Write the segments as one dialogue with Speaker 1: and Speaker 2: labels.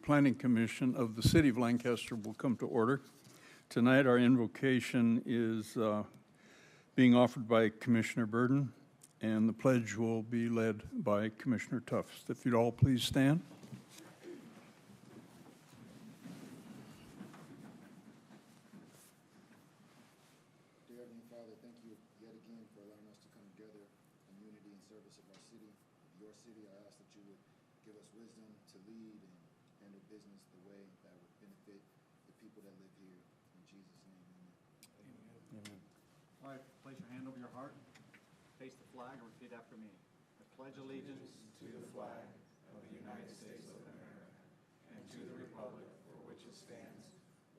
Speaker 1: Planning Commission of the City of Lancaster will come to order. Tonight, our invocation is being offered by Commissioner Burden, and the pledge will be led by Commissioner Tufts. If you'd all please stand.
Speaker 2: Dear Heavenly Father, thank you yet again for allowing us to come together in unity and service of our city, your city. I ask that you would give us wisdom to lead and handle business the way that would benefit the people that live here. In Jesus' name, amen.
Speaker 1: Amen.
Speaker 3: All right, place your hand over your heart, face the flag, and repeat after me. I pledge allegiance
Speaker 4: to the flag of the United States of America and to the republic for which it stands,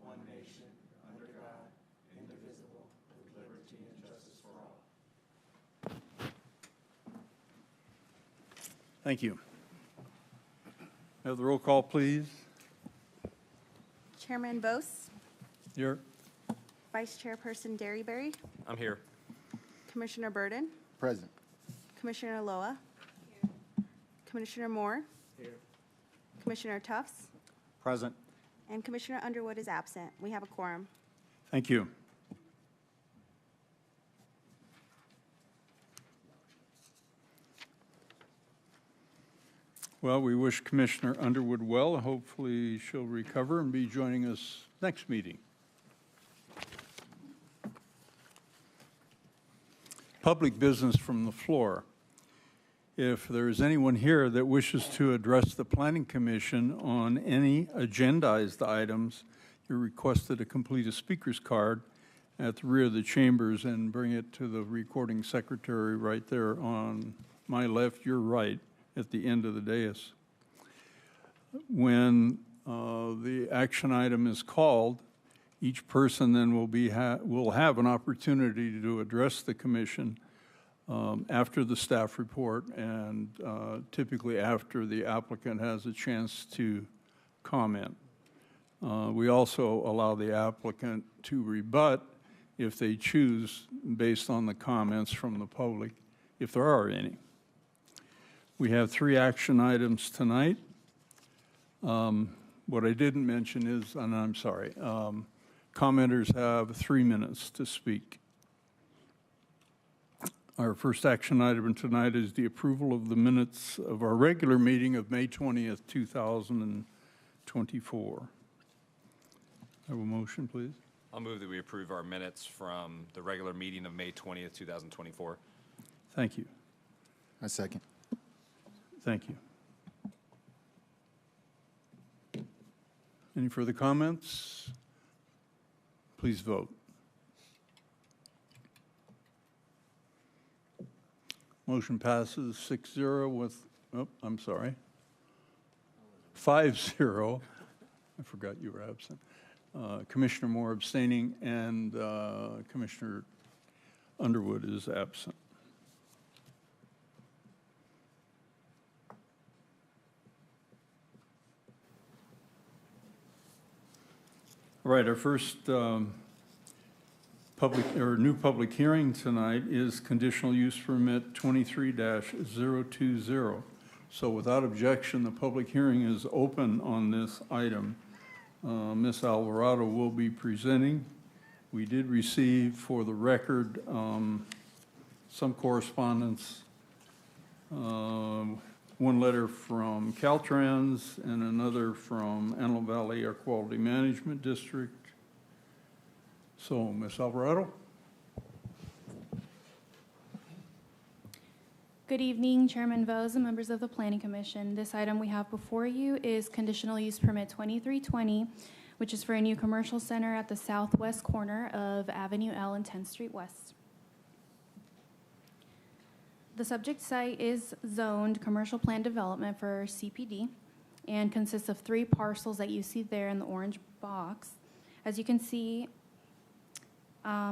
Speaker 4: one nation, under God, indivisible, with liberty and justice for all.
Speaker 1: Thank you. Have the roll call, please.
Speaker 5: Chairman Bose,
Speaker 1: Here.
Speaker 5: Vice Chairperson Derryberry,
Speaker 6: I'm here.
Speaker 5: Commissioner Burden,
Speaker 2: Present.
Speaker 5: Commissioner Loa, Commissioner Moore, Commissioner Tufts,
Speaker 3: Present.
Speaker 5: and Commissioner Underwood is absent. We have a quorum.
Speaker 1: Thank you. Well, we wish Commissioner Underwood well. Hopefully she'll recover and be joining us next meeting. Public business from the floor. If there is anyone here that wishes to address the Planning Commission on any agendized items, you're requested to complete a speaker's card at the rear of the chambers and bring it to the recording secretary right there on my left, your right, at the end of the dais. When the action item is called, each person then will have an opportunity to address the commission after the staff report and typically after the applicant has a chance to comment. We also allow the applicant to rebut if they choose based on the comments from the public, if there are any. We have 3 action items tonight. What I didn't mention is, and I'm sorry, commenters have 3 minutes to speak. Our first action item tonight is the approval of the minutes of our regular meeting of May 20th, 2024. Have a motion, please.
Speaker 6: I'll move that we approve our minutes from the regular meeting of May 20th, 2024.
Speaker 1: Thank you.
Speaker 2: I second.
Speaker 1: Thank you. Any further comments? Please vote. Motion passes 6-0 with, oh, I'm sorry, 5-0. I forgot you were absent. Commissioner Moore abstaining, and Commissioner Underwood is absent. All right, our first new public hearing tonight is conditional use permit 23-020. So without objection, the public hearing is open on this item. Ms. Alvarado will be presenting. We did receive, for the record, some correspondence. One letter from Caltrans and another from Antelope Valley Air Quality Management District. So, Ms. Alvarado.
Speaker 7: Good evening, Chairman Vose and members of the Planning Commission. This item we have before you is conditional use permit 2320, which is for a new commercial center at the southwest corner of Avenue L and 10th Street West. The subject site is zoned commercial plan development for CPD and consists of 3 parcels that you see there in the orange box. As you can see,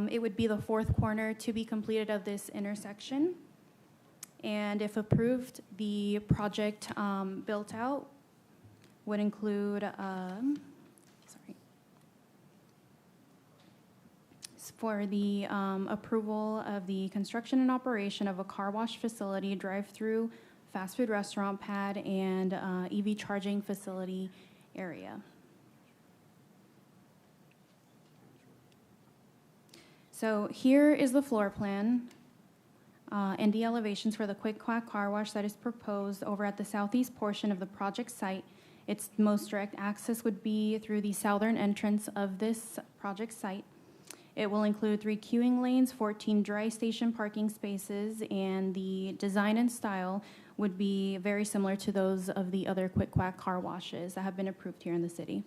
Speaker 7: it would be the 4th corner to be completed of this intersection. And if approved, the project built out would include, for the approval of the construction and operation of a car wash facility, drive-through, fast food restaurant pad, and EV charging facility area. So here is the floor plan and the elevations for the Quick Quack Car Wash that is proposed over at the southeast portion of the project site. Its most direct access would be through the southern entrance of this project site. It will include 3 queuing lanes, 14 dry station parking spaces, and the design and style would be very similar to those of the other Quick Quack car washes that have been approved here in the city.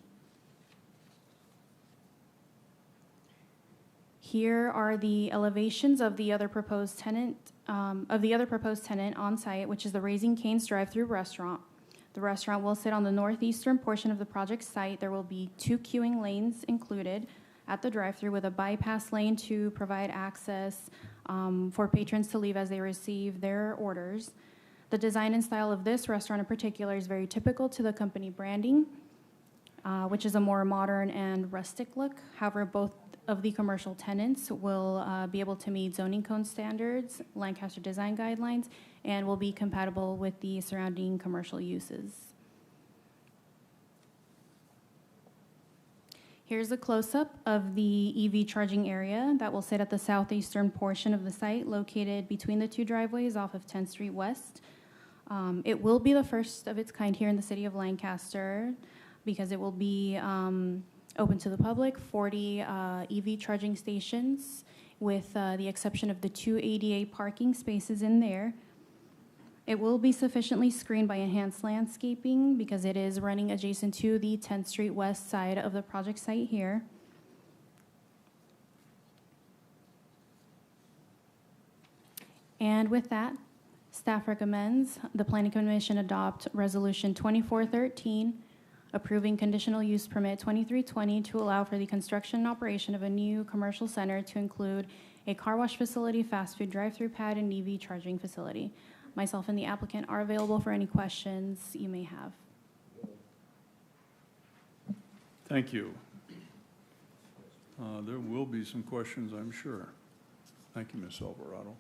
Speaker 7: Here are the elevations of the other proposed tenant on site, which is the Raising Cane's drive-through restaurant. The restaurant will sit on the northeastern portion of the project site. There will be 2 queuing lanes included at the drive-through with a bypass lane to provide access for patrons to leave as they receive their orders. The design and style of this restaurant in particular is very typical to the company branding, which is a more modern and rustic look. However, both of the commercial tenants will be able to meet zoning code standards, Lancaster design guidelines, and will be compatible with the surrounding commercial uses. Here's a close-up of the EV charging area that will sit at the southeastern portion of the site, located between the 2 driveways off of 10th Street West. It will be the first of its kind here in the city of Lancaster because it will be open to the public, 40 EV charging stations with the exception of the 2 ADA parking spaces in there. It will be sufficiently screened by enhanced landscaping because it is running adjacent to the 10th Street West side of the project site here. And with that, staff recommends the Planning Commission adopt Resolution 2413, approving conditional use permit 2320 to allow for the construction and operation of a new commercial center to include a car wash facility, fast food drive-through pad, and EV charging facility. Myself and the applicant are available for any questions you may have.
Speaker 1: Thank you. There will be some questions, I'm sure. Thank you, Ms. Alvarado.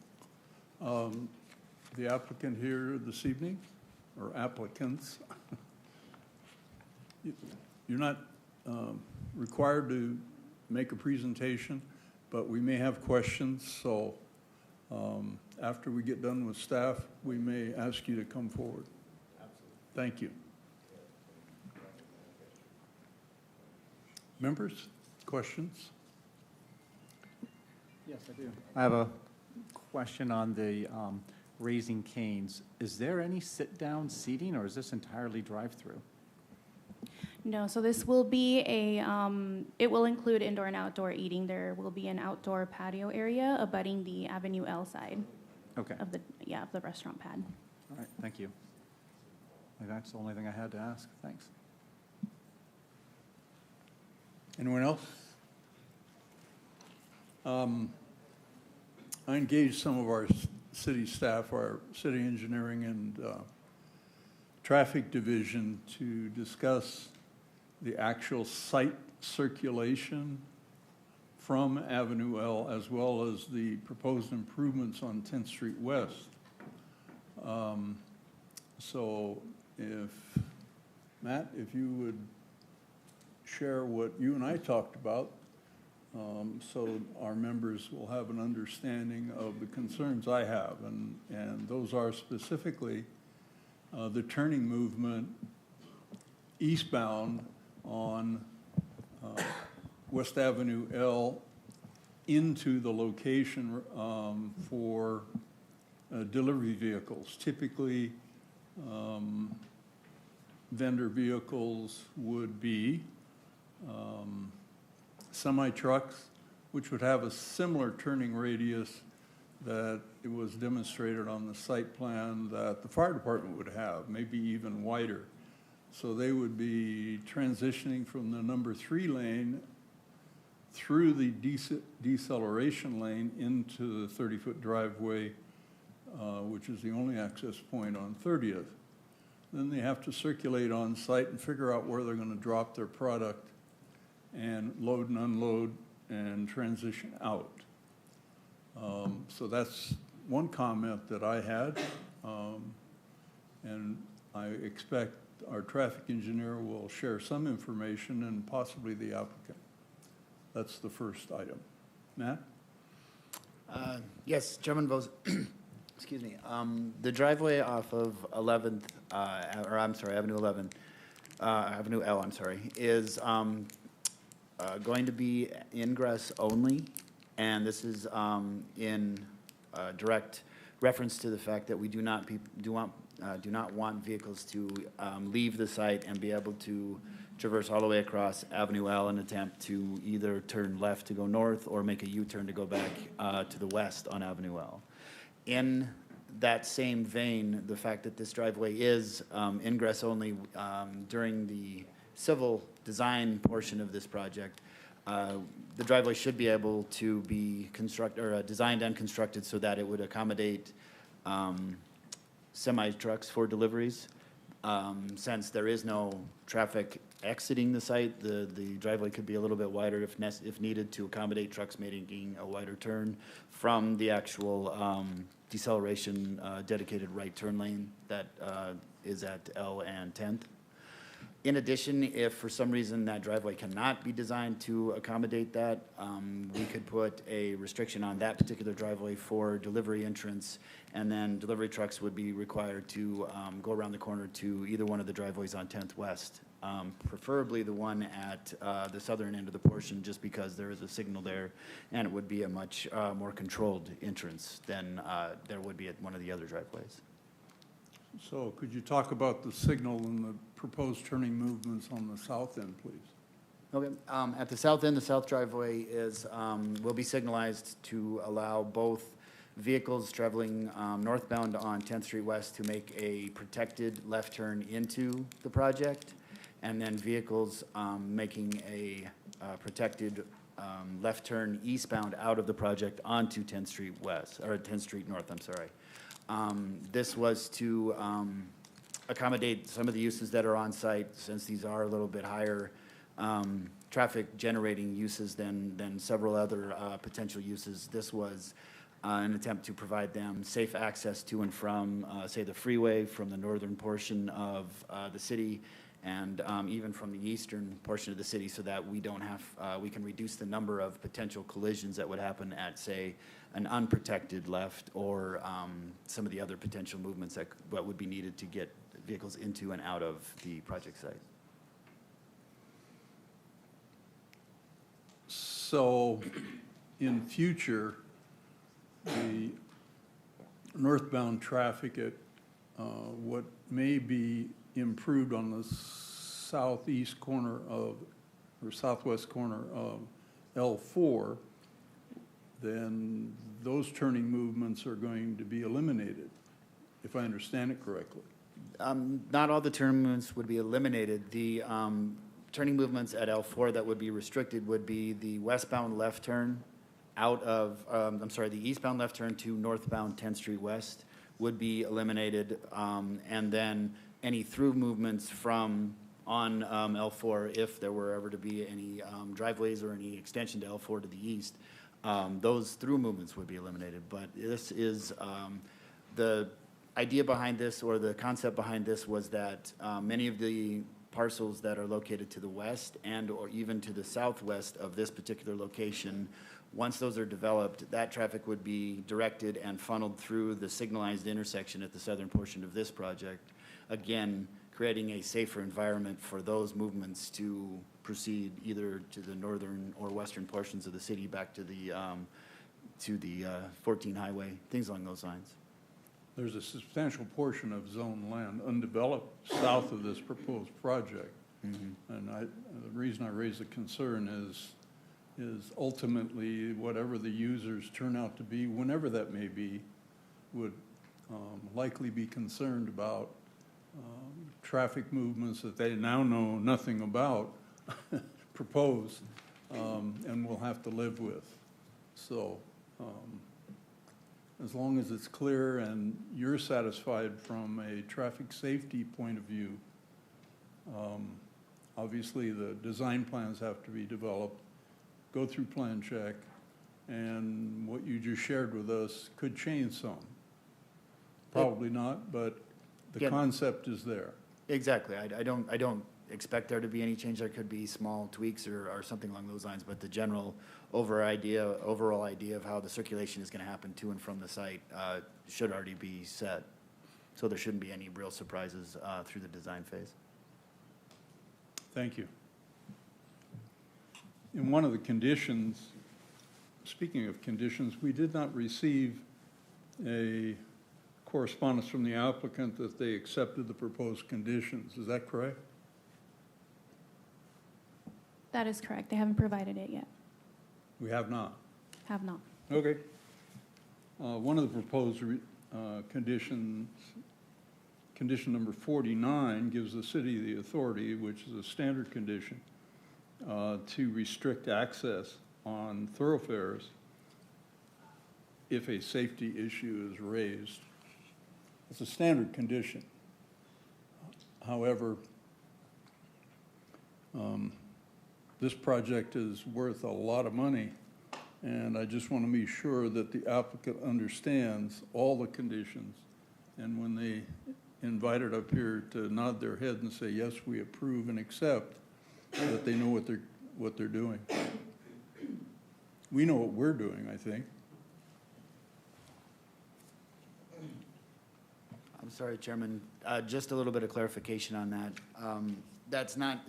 Speaker 1: The applicant here this evening, or applicants, you're not required to make a presentation, but we may have questions, so after we get done with staff, we may ask you to come forward. Absolutely. Thank you. Members, questions?
Speaker 3: Yes, I do. I have a question on the Raising Cane's. Is there any sit-down seating, or is this entirely drive-through?
Speaker 7: No, so this will be it will include indoor and outdoor eating. There will be an outdoor patio area abutting the Avenue L side
Speaker 3: Okay.
Speaker 7: of the restaurant pad.
Speaker 3: All right, thank you. That's the only thing I had to ask. Thanks.
Speaker 1: Anyone else? I engaged some of our city staff, our city engineering and traffic division to discuss the actual site circulation from Avenue L as well as the proposed improvements on 10th Street West. So if, Matt, if you would share what you and I talked about, so our members will have an understanding of the concerns I have, and those are specifically the turning movement eastbound on West Avenue L into the location for delivery vehicles. Typically, vendor vehicles would be semi-trucks, which would have a similar turning radius that it was demonstrated on the site plan that the fire department would have, maybe even wider. So they would be transitioning from the number 3 lane through the deceleration lane into the 30-foot driveway, which is the only access point on 30th. Then they have to circulate on site and figure out where they're going to drop their product and load and unload and transition out. So that's one comment that I had, and I expect our traffic engineer will share some information and possibly the applicant. That's the first item. Matt?
Speaker 8: Yes, Chairman Bose, excuse me. The driveway off of 11th, or I'm sorry, Avenue 11, Avenue L, I'm sorry, is going to be ingress only, and this is in direct reference to the fact that we do not want vehicles to leave the site and be able to traverse all the way across Avenue L and attempt to either turn left to go north or make a U-turn to go back to the west on Avenue L. In that same vein, the fact that this driveway is ingress only during the civil design portion of this project, the driveway should be able to be designed and constructed so that it would accommodate semi-trucks for deliveries. Since there is no traffic exiting the site, the driveway could be a little bit wider if needed to accommodate trucks making a wider turn from the actual deceleration dedicated right turn lane that is at L and 10th. In addition, if for some reason that driveway cannot be designed to accommodate that, we could put a restriction on that particular driveway for delivery entrance, and then delivery trucks would be required to go around the corner to either one of the driveways on 10th West, preferably the one at the southern end of the portion, just because there is a signal there, and it would be a much more controlled entrance than there would be at one of the other driveways.
Speaker 1: So could you talk about the signal and the proposed turning movements on the south end, please?
Speaker 8: Okay, at the south end, the south driveway will be signalized to allow both vehicles traveling northbound on 10th Street West to make a protected left turn into the project, and then vehicles making a protected left turn eastbound out of the project onto 10th Street West, or 10th Street North, I'm sorry. This was to accommodate some of the uses that are on site, since these are a little bit higher traffic generating uses than several other potential uses. This was an attempt to provide them safe access to and from, say, the freeway from the northern portion of the city, and even from the eastern portion of the city, so that we can reduce the number of potential collisions that would happen at, say, an unprotected left, or some of the other potential movements that would be needed to get vehicles into and out of the project site.
Speaker 1: So in future, the northbound traffic at what may be improved on the southeast corner of, or southwest corner of L4, then those turning movements are going to be eliminated, if I understand it correctly.
Speaker 8: Not all the turn movements would be eliminated. The turning movements at L4 that would be restricted would be the westbound left turn out of, the eastbound left turn to northbound 10th Street West would be eliminated, and then any through movements from on L4, if there were ever to be any driveways or any extension to L4 to the east, those through movements would be eliminated. But this is the idea behind this, or the concept behind this, was that many of the parcels that are located to the west and or even to the southwest of this particular location, once those are developed, that traffic would be directed and funneled through the signalized intersection at the southern portion of this project, again creating a safer environment for those movements to proceed either to the northern or western portions of the city, back to the 14 highway, things along those lines.
Speaker 1: There's a substantial portion of zone land undeveloped south of this proposed project. Mm-hmm. And the reason I raise the concern is ultimately whatever the users turn out to be, whenever that may be, would likely be concerned about traffic movements that they now know nothing about proposed, and will have to live with. So as long as it's clear and you're satisfied from a traffic safety point of view, obviously the design plans have to be developed, go through plan check, and what you just shared with us could change some. Probably not, but the
Speaker 8: Yeah.
Speaker 1: concept is there.
Speaker 8: Exactly. I don't expect there to be any change. There could be small tweaks or something along those lines, but the general overall idea of how the circulation is going to happen to and from the site should already be set. So there shouldn't be any real surprises through the design phase.
Speaker 1: Thank you. In one of the conditions, speaking of conditions, we did not receive a correspondence from the applicant that they accepted the proposed conditions. Is that correct?
Speaker 7: That is correct. They haven't provided it yet.
Speaker 1: We have not.
Speaker 7: Have not.
Speaker 1: Okay. One of the proposed conditions, condition number 49, gives the city the authority, which is a standard condition, to restrict access on thoroughfares if a safety issue is raised. It's a standard condition. However, this project is worth a lot of money, and I just want to be sure that the applicant understands all the conditions, and when they invite it up here to nod their head and say, yes, we approve and accept, that they know what they're doing. We know what we're doing, I think.
Speaker 8: I'm sorry, Chairman, just a little bit of clarification on that. That's not,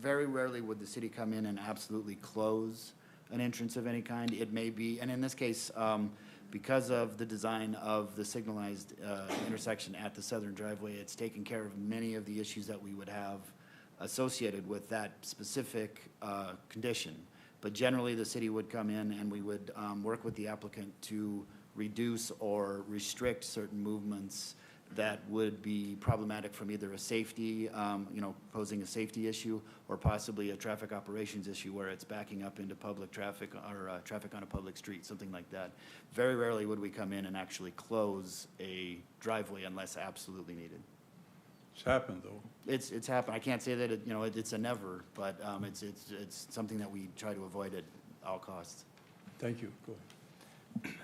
Speaker 8: very rarely would the city come in and absolutely close an entrance of any kind. It may be, and in this case, because of the design of the signalized intersection at the southern driveway, it's taken care of many of the issues that we would have associated with that specific condition. But generally, the city would come in and we would work with the applicant to reduce or restrict certain movements that would be problematic from either a safety, posing a safety issue, or possibly a traffic operations issue where it's backing up into public traffic or traffic on a public street, something like that. Very rarely would we come in and actually close a driveway unless absolutely needed.
Speaker 1: It's happened, though.
Speaker 8: It's happened. I can't say that it's a never, but it's something that we try to avoid at all costs.
Speaker 1: Thank you. Go ahead.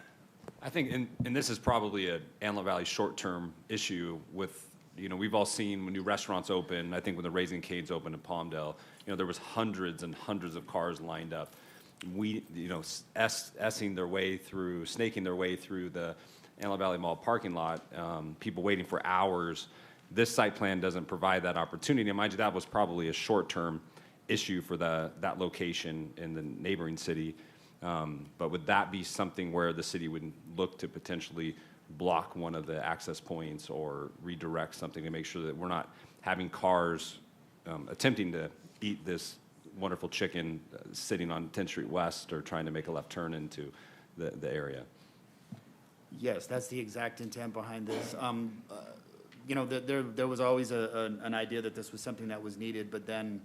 Speaker 6: I think, and this is probably an Antelope Valley short-term issue with, we've all seen when new restaurants open. I think when the Raising Cane's opened in Palmdale, there was hundreds and hundreds of cars lined up. Snaking their way through the Antelope Valley Mall parking lot, people waiting for hours. This site plan doesn't provide that opportunity. And mind you, that was probably a short-term issue for that location in the neighboring city. But would that be something where the city would look to potentially block one of the access points or redirect something to make sure that we're not having cars attempting to eat this wonderful chicken sitting on 10th Street West or trying to make a left turn into the area?
Speaker 8: Yes, that's the exact intent behind this. There was always an idea that this was something that was needed, but then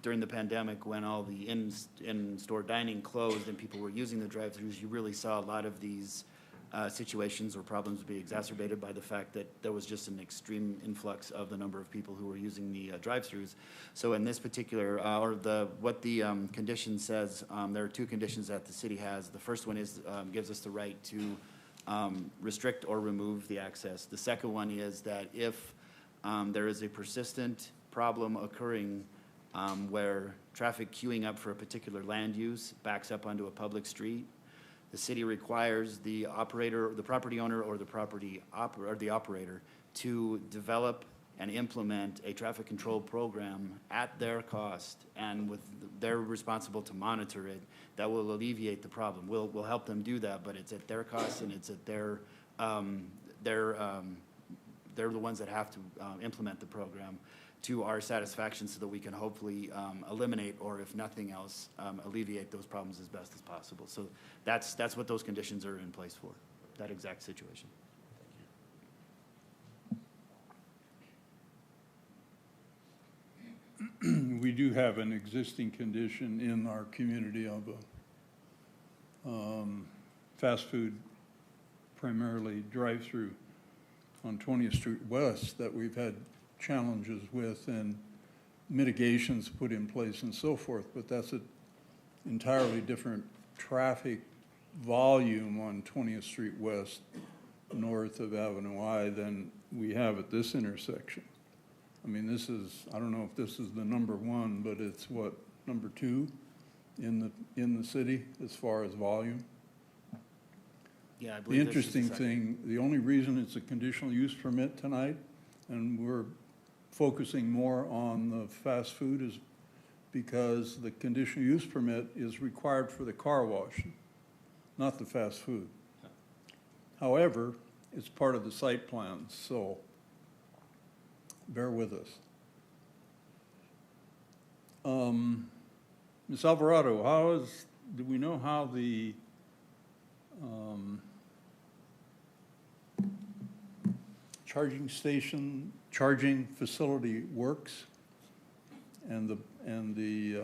Speaker 8: during the pandemic, when all the in-store dining closed and people were using the drive-thrus, you really saw a lot of these situations or problems be exacerbated by the fact that there was just an extreme influx of the number of people who were using the drive-thrus. So in this particular, what the condition says, there are two conditions that the city has. The first one is gives us the right to restrict or remove the access. The second one is that if there is a persistent problem occurring where traffic queuing up for a particular land use backs up onto a public street, the city requires the operator, the property owner, or the operator to develop and implement a traffic control program at their cost, and they're responsible to monitor it. That will alleviate the problem. We'll help them do that, but it's at their cost and it's at they're the ones that have to implement the program to our satisfaction so that we can hopefully eliminate, or if nothing else, alleviate those problems as best as possible. So that's what those conditions are in place for, that exact situation.
Speaker 1: We do have an existing condition in our community of a fast food, primarily drive-through on 20th Street West that we've had challenges with and mitigations put in place and so forth, but that's an entirely different traffic volume on 20th Street West north of Avenue I than we have at this intersection. mean, this is, I don't know if this is the number one, but it's what, number two in the city as far as volume?
Speaker 8: Yeah, I
Speaker 1: The
Speaker 8: believe this is
Speaker 1: interesting
Speaker 8: second.
Speaker 1: thing, the only reason it's a conditional use permit tonight, and we're focusing more on the fast food, is because the conditional use permit is required for the car wash, not the fast food. However, it's part of the site plan, so bear with us. Ms. Alvarado, do we know how the charging facility works and the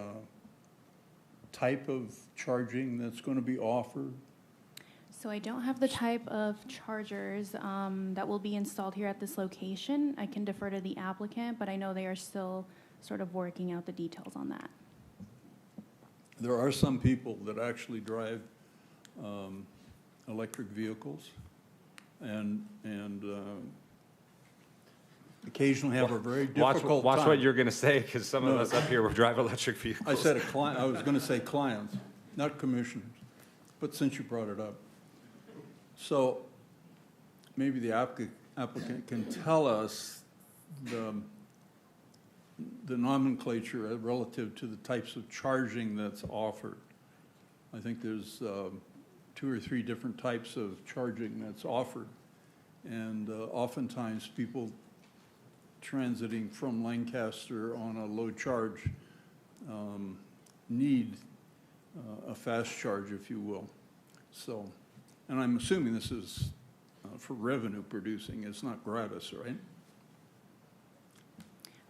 Speaker 1: type of charging that's going to be offered?
Speaker 7: So I don't have the type of chargers that will be installed here at this location. I can defer to the applicant, but I know they are still sort of working out the details on that.
Speaker 1: There are some people that actually drive electric vehicles and occasionally have a very difficult time.
Speaker 6: Watch what you're going to say, because some of
Speaker 1: No.
Speaker 6: us up here will drive electric vehicles.
Speaker 1: I said a client, I was going to say clients, not commissioners, but since you brought it up. So maybe the applicant can tell us the nomenclature relative to the types of charging that's offered. I think there's 2 or 3 different types of charging that's offered. And oftentimes people transiting from Lancaster on a low charge need a fast charge, if you will. So, and I'm assuming this is for revenue producing, it's not gratis, right?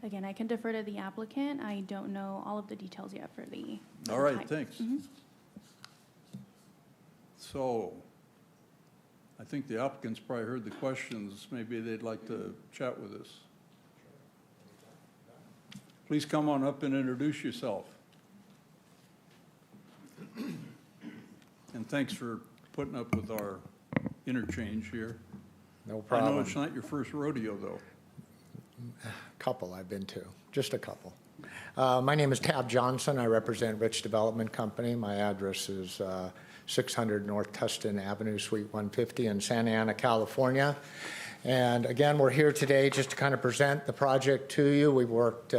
Speaker 7: Again, I can defer to the applicant. I don't know all of the details yet for the
Speaker 1: All right,
Speaker 7: type.
Speaker 1: thanks. So, I think the applicants probably heard the questions. Maybe they'd like to chat with us. Please come on up and introduce yourself. And thanks for putting up with our interchange here.
Speaker 9: No
Speaker 1: I know
Speaker 9: problem.
Speaker 1: it's not your first rodeo, though.
Speaker 9: Couple I've been to, just a couple. My name is Tab Johnson. I represent Rich Development Company. My address is 600 North Tustin Avenue, Suite 150 in Santa Ana, California. And again, we're here today just to kind of present the project to you. We've worked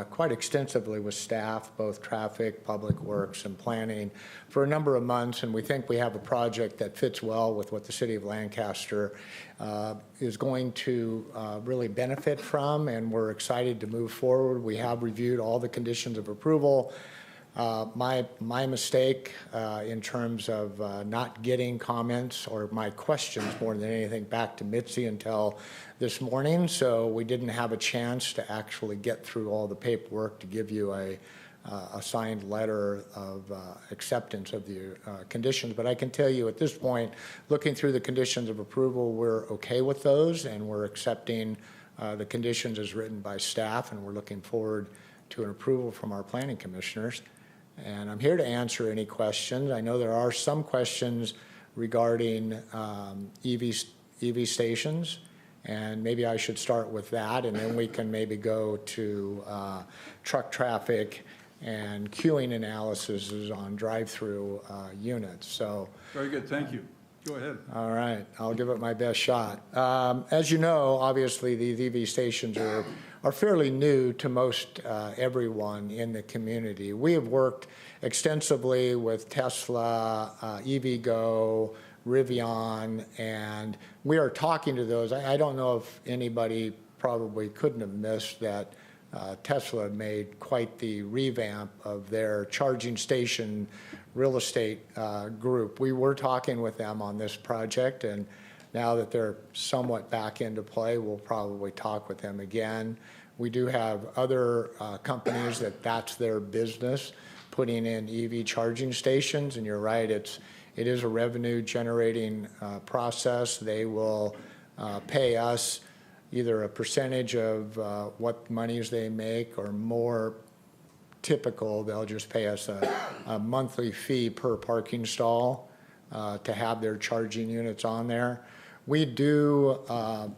Speaker 9: quite extensively with staff, both traffic, public works, and planning for a number of months, and we think we have a project that fits well with what the city of Lancaster is going to really benefit from, and we're excited to move forward. We have reviewed all the conditions of approval. My mistake in terms of not getting comments or my questions more than anything back to Mitzi until this morning, so we didn't have a chance to actually get through all the paperwork to give you a signed letter of acceptance of the conditions. But I can tell you at this point, looking through the conditions of approval, we're okay with those, and we're accepting the conditions as written by staff, and we're looking forward to an approval from our planning commissioners. And I'm here to answer any questions. I know there are some questions regarding EV stations, and maybe I should start with that, and then we can maybe go to truck traffic and queuing analysis on drive-through units. So,
Speaker 1: Very good, thank you. Go ahead.
Speaker 9: all right, I'll give it my best shot. As you know, obviously, these EV stations are fairly new to most everyone in the community. We have worked extensively with Tesla, EVgo, Rivian, and we are talking to those. I don't know if anybody probably couldn't have missed that Tesla made quite the revamp of their charging station real estate group. We were talking with them on this project, and now that they're somewhat back into play, we'll probably talk with them again. We do have other companies that's their business, putting in EV charging stations, and you're right, it is a revenue generating process. They will pay us either a percentage of what monies they make, or more typical, they'll just pay us a monthly fee per parking stall to have their charging units on there. We do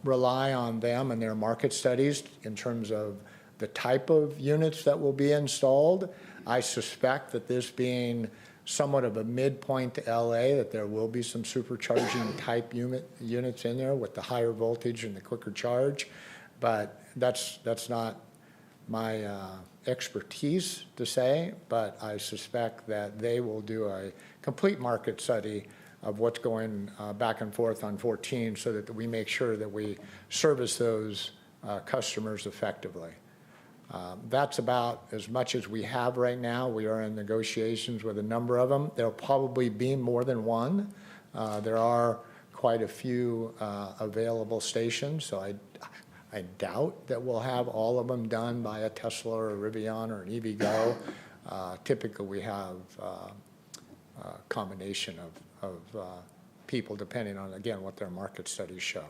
Speaker 9: rely on them and their market studies in terms of the type of units that will be installed. I suspect that this being somewhat of a midpoint to LA, that there will be some supercharging type units in there with the higher voltage and the quicker charge. But that's not my expertise to say, but I suspect that they will do a complete market study of what's going back and forth on 14 so that we make sure that we service those customers effectively. That's about as much as we have right now. We are in negotiations with a number of them. There'll probably be more than one. There are quite a few available stations, so I doubt that we'll have all of them done by a Tesla or a Rivian or an EVgo. Typically, we have a combination of people depending on, again, what their market studies show.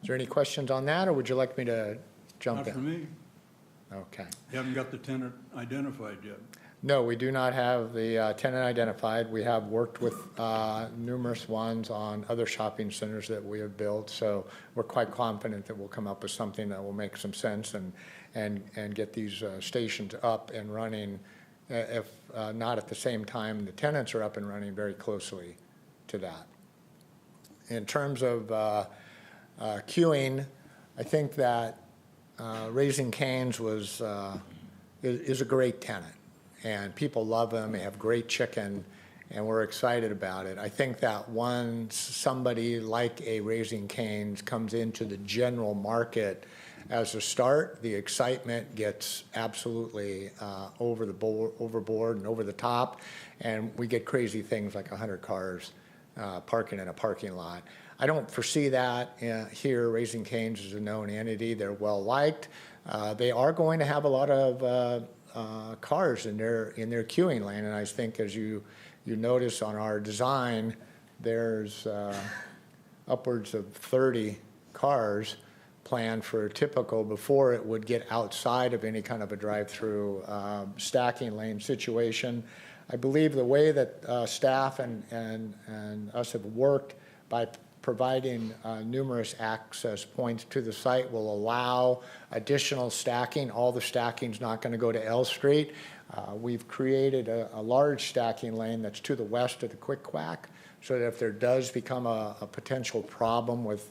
Speaker 9: Is there any questions on that, or would you like me to jump
Speaker 1: Not for
Speaker 9: in?
Speaker 1: me.
Speaker 9: Okay.
Speaker 1: You haven't got the tenant identified yet.
Speaker 9: No, we do not have the tenant identified. We have worked with numerous ones on other shopping centers that we have built, so we're quite confident that we'll come up with something that will make some sense and get these stations up and running, if not at the same time the tenants are up and running, very closely to that. In terms of queuing, I think that Raising Cane's is a great tenant, and people love them. They have great chicken, and we're excited about it. I think that once somebody like a Raising Cane's comes into the general market as a start, the excitement gets absolutely overboard and over the top, and we get crazy things like 100 cars parking in a parking lot. I don't foresee that here. Raising Cane's is a known entity. They're well-liked. They are going to have a lot of cars in their queuing lane, and I think as you notice on our design, there's upwards of 30 cars planned for typical before it would get outside of any kind of a drive-through stacking lane situation. I believe the way that staff and us have worked by providing numerous access points to the site will allow additional stacking. All the stacking's not going to go to L Street. We've created a large stacking lane that's to the west of the Quick Quack, so that if there does become a potential problem with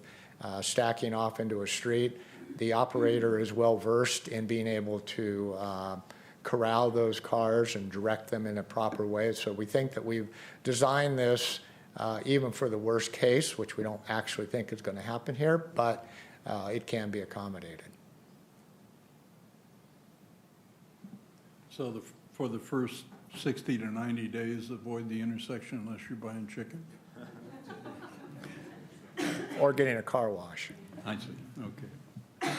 Speaker 9: stacking off into a street, the operator is well versed in being able to corral those cars and direct them in a proper way. So we think that we've designed this even for the worst case, which we don't actually think is going to happen here, but it can be accommodated.
Speaker 1: So for the first 60 to 90 days, avoid the intersection unless you're buying chicken?
Speaker 9: Or getting a car wash.
Speaker 1: I see, okay.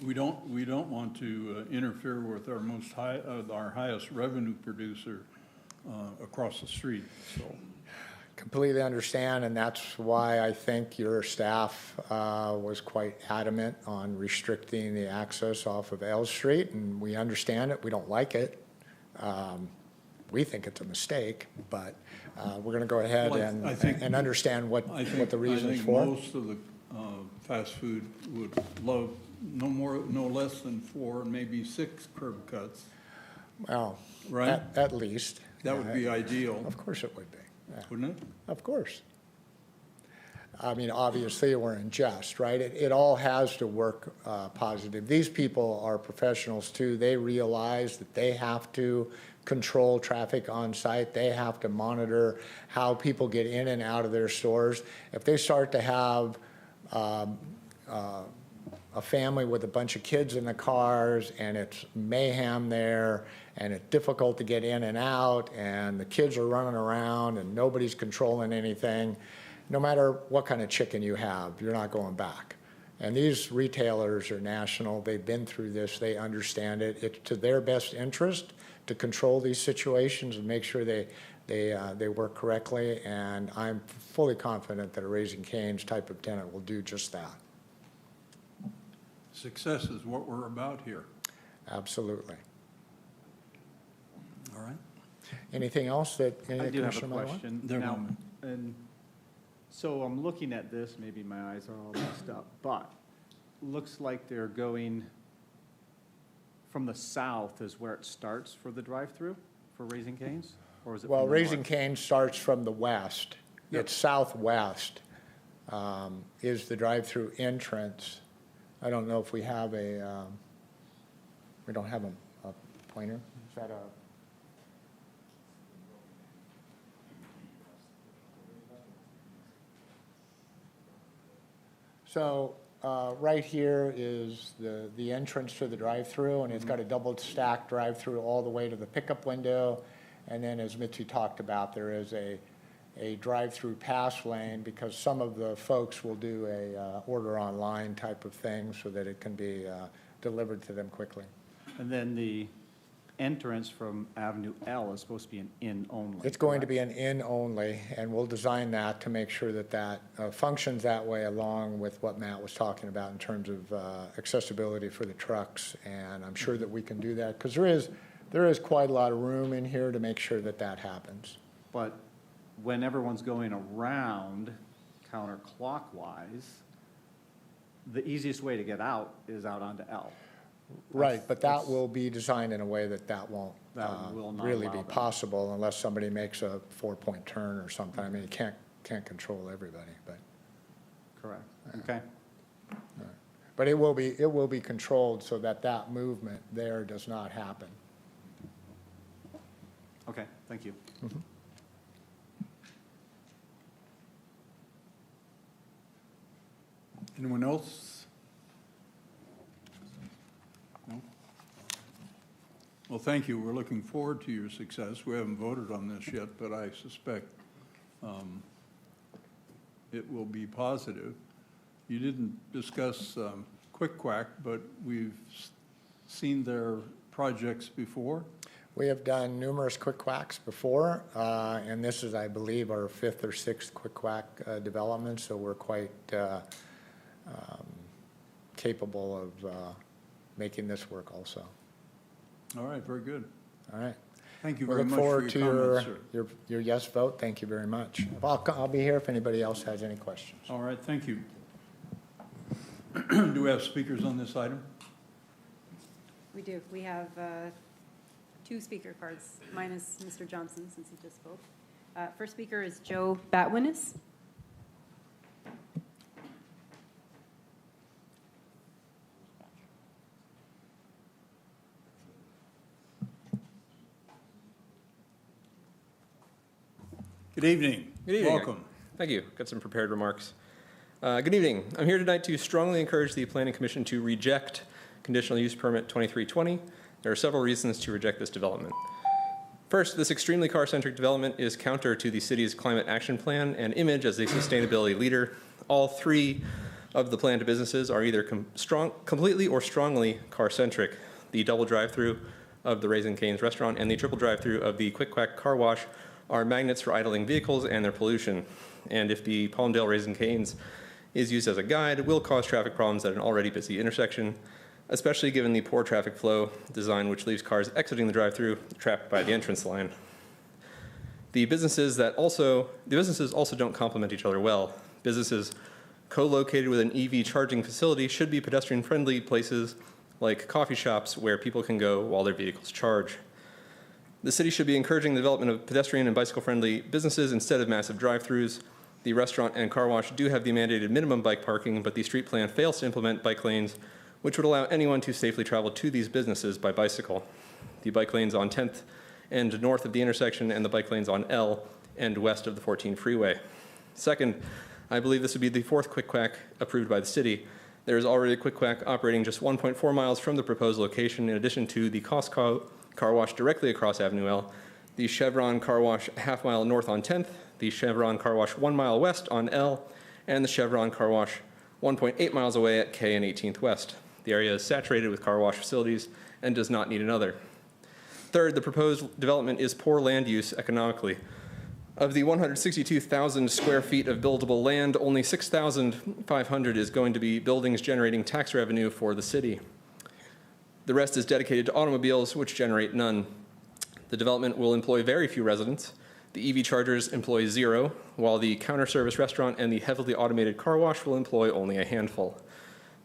Speaker 1: We don't want to interfere with our highest revenue producer across the street, so.
Speaker 9: Completely understand, and that's why I think your staff was quite adamant on restricting the access off of L Street, and we understand it. We don't like it. We think it's a mistake, but we're going to go ahead
Speaker 1: Well,
Speaker 9: and understand what the reasons for.
Speaker 1: I think most of the fast food would love no less than 4, maybe 6 curb cuts.
Speaker 9: Well,
Speaker 1: Right?
Speaker 9: at least.
Speaker 1: That would be ideal,
Speaker 9: Of course it would be. Yeah.
Speaker 1: wouldn't it?
Speaker 9: Of course. I mean, obviously, we're in jest, right? It all has to work positive. These people are professionals, too. They realize that they have to control traffic on site. They have to monitor how people get in and out of their stores. If they start to have a family with a bunch of kids in the cars, and it's mayhem there, and it's difficult to get in and out, and the kids are running around, and nobody's controlling anything, no matter what kind of chicken you have, you're not going back. And these retailers are national. They've been through this. They understand it. It's to their best interest to control these situations and make sure they work correctly, and I'm fully confident that a Raising Cane's type of tenant will do just that.
Speaker 1: Success is what we're about here.
Speaker 9: Absolutely.
Speaker 1: All right?
Speaker 9: Anything else that any
Speaker 3: I do have a
Speaker 9: commissioner might want?
Speaker 3: question.
Speaker 1: There,
Speaker 3: Now,
Speaker 1: moment.
Speaker 3: and so I'm looking at this, maybe my eyes are all messed up, but looks like they're going from the south is where it starts for the drive-through for Raising Cane's? Or is it
Speaker 9: Well,
Speaker 3: from the
Speaker 9: Raising
Speaker 3: north?
Speaker 9: Cane's starts from the west. It's southwest is the drive-through entrance. I don't know if we have we don't have a pointer. Is that a? So right here is the entrance to the drive-through, and it's got a double-stack drive-through all the way to the pickup window. And then, as Mitzi talked about, there is a drive-through pass lane because some of the folks will do a order online type of thing so that it can be delivered to them quickly.
Speaker 3: And then the entrance from Avenue L is supposed to be an in only.
Speaker 9: It's going to
Speaker 3: correct?
Speaker 9: be an in only, and we'll design that to make sure that that functions that way, along with what Matt was talking about in terms of accessibility for the trucks. And I'm sure that we can do that because there is quite a lot of room in here to make sure that that happens.
Speaker 3: But when everyone's going around counterclockwise, the easiest way to get out is out onto L.
Speaker 9: Right, but that will be designed in a way that that won't
Speaker 3: That will not
Speaker 9: really
Speaker 3: allow
Speaker 9: be
Speaker 3: that.
Speaker 9: possible unless somebody makes a 4-point turn or something. I mean, you can't control everybody, but.
Speaker 3: Correct. Okay.
Speaker 9: But it will be controlled so that that movement there does not happen.
Speaker 3: Okay, thank you.
Speaker 1: Anyone else? No? Well, thank you. We're looking forward to your success. We haven't voted on this yet, but I suspect it will be positive. You didn't discuss Quick Quack, but we've seen their projects before.
Speaker 9: We have done numerous Quick Quacks before, and this is, I believe, our 5th or 6th Quick Quack development, so we're quite capable of making this work also.
Speaker 1: All right, very good.
Speaker 9: All right.
Speaker 1: Thank you
Speaker 9: We
Speaker 1: very
Speaker 9: look
Speaker 1: much for
Speaker 9: forward to
Speaker 1: your comments, sir.
Speaker 9: your yes vote. Thank you very much. I'll be here if anybody else has any questions.
Speaker 1: All right, thank you. Do we have speakers on this item?
Speaker 10: We do. We have 2 speaker cards, minus Mr. Johnson, since he just spoke. First speaker is Joe Batwinis.
Speaker 1: Good evening.
Speaker 11: Good evening.
Speaker 1: Welcome.
Speaker 11: Thank you. Got some prepared remarks. Good evening. I'm here tonight to strongly encourage the Planning Commission to reject Conditional Use Permit 2320. There are several reasons to reject this development. First, this extremely car-centric development is counter to the city's climate action plan and image as a sustainability leader. All 3 of the planned businesses are either completely or strongly car-centric. The double drive-through of the Raising Cane's restaurant and the triple drive-through of the Quick Quack car wash are magnets for idling vehicles and their pollution. And if the Palmdale Raising Cane's is used as a guide, it will cause traffic problems at an already busy intersection, especially given the poor traffic flow design which leaves cars exiting the drive-through trapped by the entrance line. The businesses also don't complement each other well. Businesses co-located with an EV charging facility should be pedestrian-friendly places like coffee shops where people can go while their vehicles charge. The city should be encouraging the development of pedestrian and bicycle-friendly businesses instead of massive drive-throughs. The restaurant and car wash do have the mandated minimum bike parking, but the street plan fails to implement bike lanes, which would allow anyone to safely travel to these businesses by bicycle. The bike lanes on 10th and north of the intersection, and the bike lanes on L and west of the 14 freeway. Second, I believe this would be the 4th Quick Quack approved by the city. There is already a Quick Quack operating just 1.4 miles from the proposed location, in addition to the Costco car wash directly across Avenue L, the Chevron car wash a half mile north on 10th, the Chevron car wash 1 mile west on L, and the Chevron car wash 1.8 miles away at K and 18th West. The area is saturated with car wash facilities and does not need another. Third, the proposed development is poor land use economically. Of the 162,000 square feet of buildable land, only 6,500 is going to be buildings generating tax revenue for the city. The rest is dedicated to automobiles, which generate none. The development will employ very few residents. The EV chargers employ 0, while the counter service restaurant and the heavily automated car wash will employ only a handful.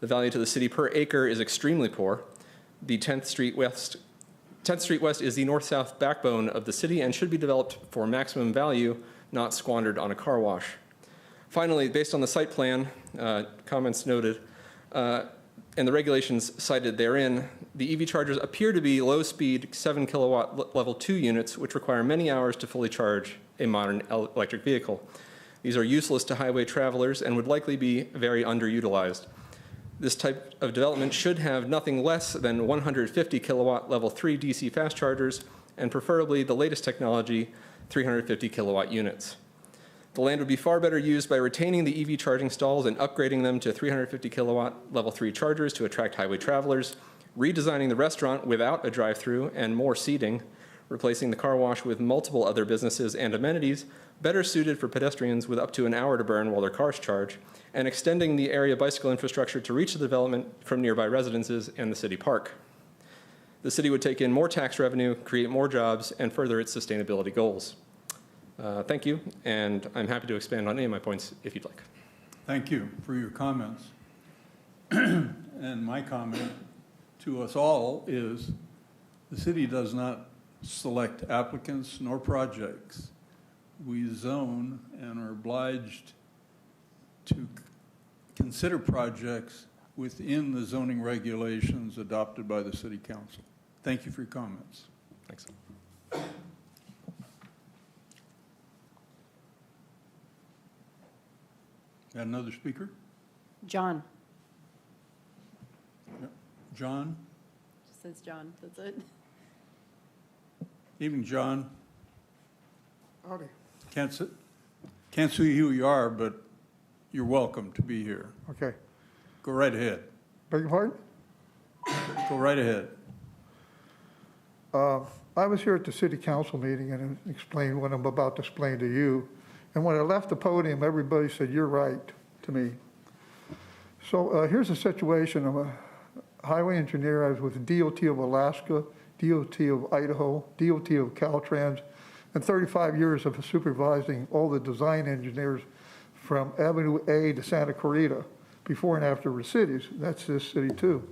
Speaker 11: The value to the city per acre is extremely poor. The 10th Street West is the north-south backbone of the city and should be developed for maximum value, not squandered on a car wash. Finally, based on the site plan, comments noted, and the regulations cited therein, the EV chargers appear to be low-speed 7 kilowatt level 2 units, which require many hours to fully charge a modern electric vehicle. These are useless to highway travelers and would likely be very underutilized. This type of development should have nothing less than 150 kilowatt level 3 DC fast chargers, and preferably the latest technology, 350 kilowatt units. The land would be far better used by retaining the EV charging stalls and upgrading them to 350 kilowatt level 3 chargers to attract highway travelers, redesigning the restaurant without a drive-through and more seating, replacing the car wash with multiple other businesses and amenities better suited for pedestrians with up to an hour to burn while their cars charge, and extending the area bicycle infrastructure to reach the development from nearby residences and the city park. The city would take in more tax revenue, create more jobs, and further its sustainability goals. Thank you, and I'm happy to expand on any of my points if you'd like.
Speaker 1: Thank you for your comments. And my comment to us all is the city does not select applicants nor projects. We zone and are obliged to consider projects within the zoning regulations adopted by the city council. Thank you for your comments.
Speaker 11: Thanks.
Speaker 1: Got another speaker?
Speaker 10: John.
Speaker 1: John?
Speaker 10: Just says John, that's it.
Speaker 1: Evening, John.
Speaker 12: Howdy.
Speaker 1: Can't see who you are, but you're welcome to be here.
Speaker 12: Okay.
Speaker 1: Go right ahead.
Speaker 12: Beg your pardon?
Speaker 1: Go right ahead.
Speaker 12: I was here at the city council meeting and explained what I'm about to explain to you. And when I left the podium, everybody said, "You're right," to me. So here's the situation. I'm a highway engineer. I was with DOT of Alaska, DOT of Idaho, DOT of Caltrans, and 35 years of supervising all the design engineers from Avenue A to Santa Clarita, before and after the cities. That's this city too.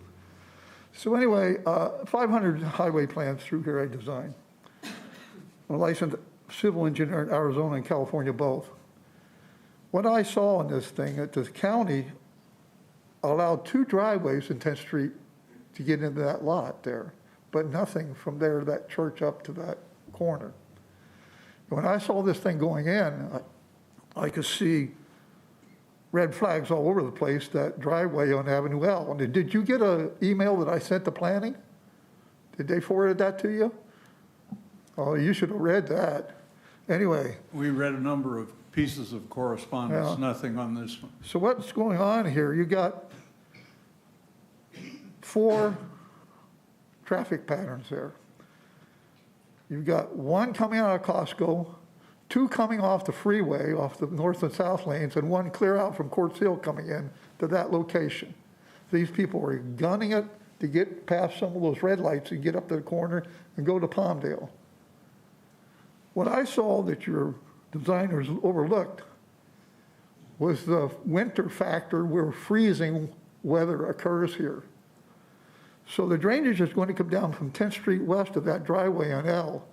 Speaker 12: So anyway, 500 highway plans through here I designed. I'm a licensed civil engineer in Arizona and California both. What I saw in this thing, that the county allowed 2 driveways in 10th Street to get into that lot there, but nothing from there to that church up to that corner. When I saw this thing going in, I could see red flags all over the place, that driveway on Avenue L. And did you get an email that I sent to planning? Did they forward that to you? Oh, you should have read that. Anyway.
Speaker 1: We read a number of pieces of correspondence,
Speaker 12: Yeah.
Speaker 1: nothing on this one.
Speaker 12: So what's going on here? You got 4 traffic patterns there. You've got 1 coming out of Costco, 2 coming off the freeway, off the north and south lanes, and 1 clear out from Quartz Hill coming in to that location. These people were gunning it to get past some of those red lights and get up to the corner and go to Palmdale. What I saw that your designers overlooked was the winter factor where freezing weather occurs here. So the drainage is going to come down from 10th Street west of that driveway on L.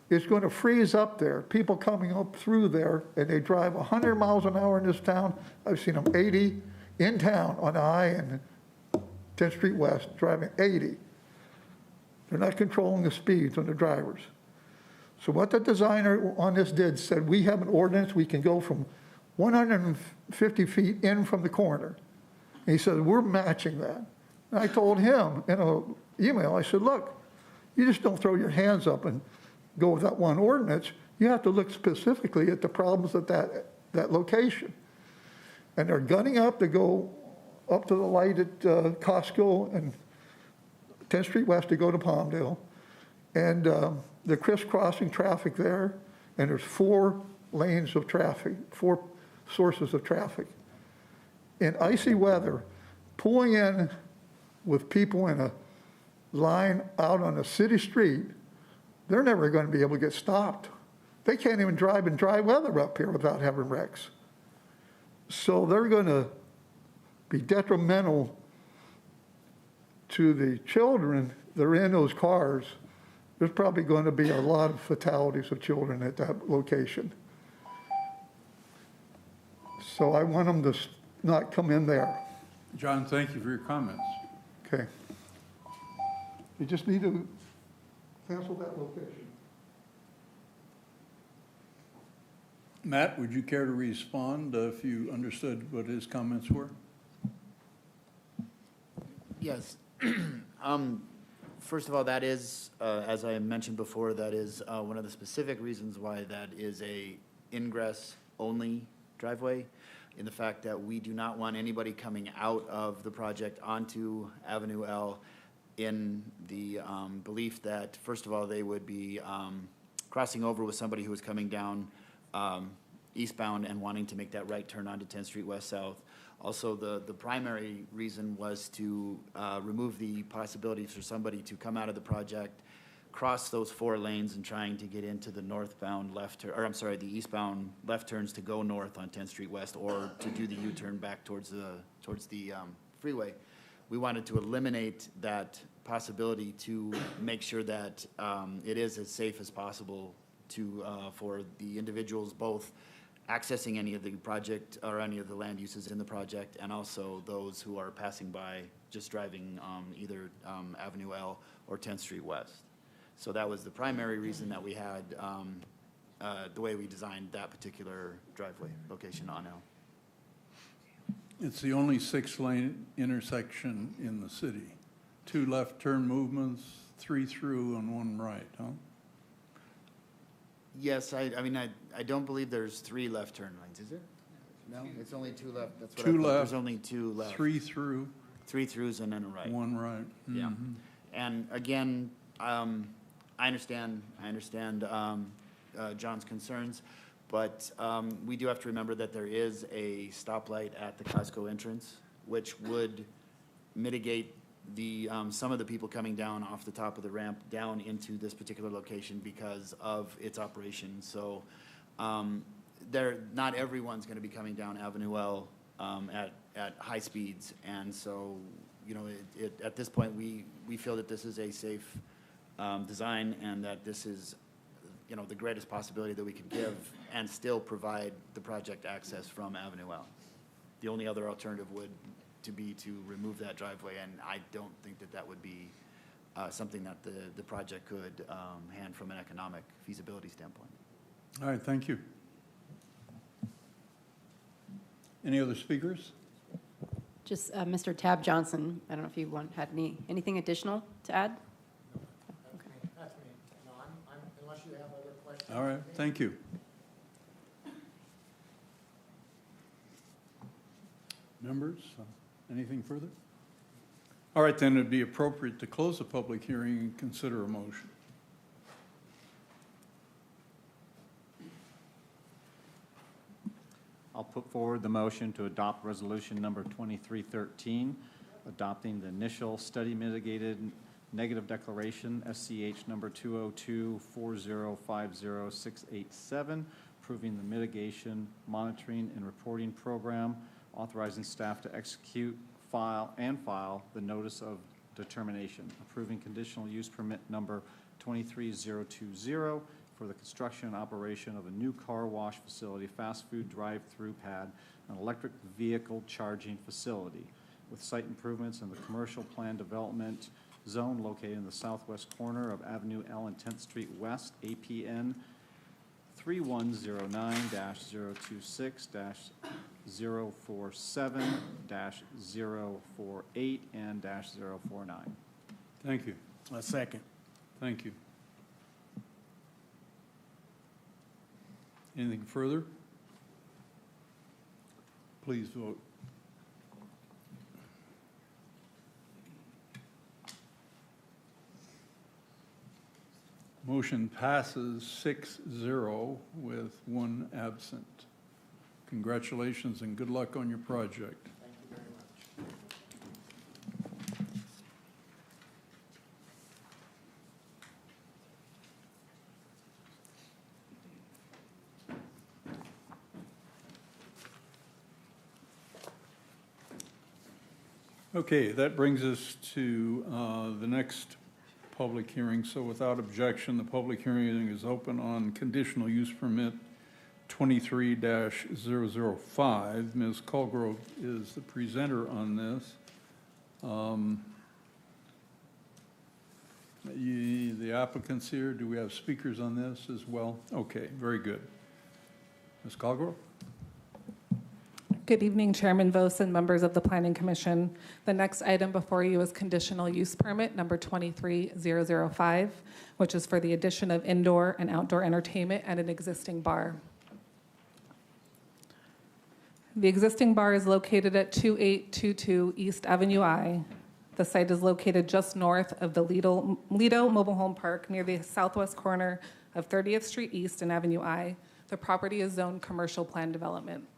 Speaker 12: It's going to freeze up there. People coming up through there, and they drive 100 miles an hour in this town. I've seen them 80 in town on I and 10th Street west, driving 80. They're not controlling the speeds on the drivers. So what the designer on this did said, we have an ordinance, we can go from 150 feet in from the corner. And he said, we're matching that. And I told him in an email, I said, look, you just don't throw your hands up and go with that one ordinance. You have to look specifically at the problems at that location. And they're gunning up to go up to the light at Costco and 10th Street West to go to Palmdale. And they're crisscrossing traffic there, and there's 4 lanes of traffic, 4 sources of traffic. In icy weather, pulling in with people in a line out on a city street, they're never going to be able to get stopped. They can't even drive in dry weather up here without having wrecks. So they're going to be detrimental to the children that are in those cars, there's probably going to be a lot of fatalities of children at that location. So I want them to not come in there,
Speaker 1: John, thank you for your comments.
Speaker 12: okay? You just need to cancel that location.
Speaker 1: Matt, would you care to respond if you understood what his comments were?
Speaker 8: Yes. First of all, that is, as I mentioned before, that is one of the specific reasons why that is a ingress-only driveway, in the fact that we do not want anybody coming out of the project onto Avenue L in the belief that, first of all, they would be crossing over with somebody who was coming down eastbound and wanting to make that right turn onto 10th Street West South. Also, the primary reason was to remove the possibility for somebody to come out of the project, cross those 4 lanes and trying to get into the northbound left, or I'm sorry, the eastbound left turns to go north on 10th Street West, or to do the U-turn back towards the freeway. We wanted to eliminate that possibility to make sure that it is as safe as possible to, for the individuals both accessing any of the project or any of the land uses in the project, and also those who are passing by just driving either Avenue L or 10th Street West. So that was the primary reason that we had the way we designed that particular driveway location on L.
Speaker 1: It's the only 6-lane intersection in the city. 2 left turn movements, 3 through and 1 right, huh?
Speaker 8: Yes, I mean, I don't believe there's 3 left turn lanes, is there? No, it's only 2 left. That's what I
Speaker 1: 2
Speaker 8: thought.
Speaker 1: left.
Speaker 8: There's only 2 left.
Speaker 1: 3 through,
Speaker 8: 3 throughs and then a right.
Speaker 1: 1 right.
Speaker 8: Yeah.
Speaker 1: Mhm.
Speaker 8: And again, I understand John's concerns, but we do have to remember that there is a stoplight at the Costco entrance, which would mitigate the, some of the people coming down off the top of the ramp down into this particular location because of its operation. So not everyone's going to be coming down Avenue L at high speeds. And so, you know, at this point, we feel that this is a safe design and that this is, you know, the greatest possibility that we could give and still provide the project access from Avenue L. The only other alternative would be to remove that driveway, and I don't think that that would be something that the project could hand from an economic feasibility standpoint.
Speaker 1: All right, thank you. Any other speakers?
Speaker 10: Just Mr. Tab Johnson, I don't know if you had anything additional to add?
Speaker 9: That's me. No, unless you have other questions.
Speaker 1: All right, thank you. Members, anything further? All right, then it'd be appropriate to close the public hearing and consider a motion.
Speaker 3: I'll put forward the motion to adopt resolution number 2313, adopting the initial study mitigated negative declaration, SCH number 202-4050687, approving the mitigation, monitoring, and reporting program, authorizing staff to execute, file the notice of determination, approving conditional use permit number 23020 for the construction and operation of a new car wash facility, fast food drive-through pad, and electric vehicle charging facility, with site improvements in the commercial plan development zone located in the southwest corner of Avenue L and 10th Street West, APN 3109-026-047-048 and -049.
Speaker 1: Thank you.
Speaker 4: A second.
Speaker 1: Thank you. Anything further? Please vote. Motion passes 6-0 with 1 absent. Congratulations and good luck on your project.
Speaker 9: Thank you very much.
Speaker 1: Okay, that brings us to the next public hearing. So without objection, the public hearing is open on conditional use permit 23-005. Ms. Colgrove is the presenter on this. The applicant's here. Do we have speakers on this as well? Okay, very good. Ms. Colgrove?
Speaker 13: Good evening, Chairman Vos and members of the Planning Commission. The next item before you is conditional use permit number 23005, which is for the addition of indoor and outdoor entertainment at an existing bar. The existing bar is located at 2822 East Avenue I. The site is located just north of the Lido Mobile Home Park near the southwest corner of 30th Street East and Avenue I. The property is zoned commercial plan development.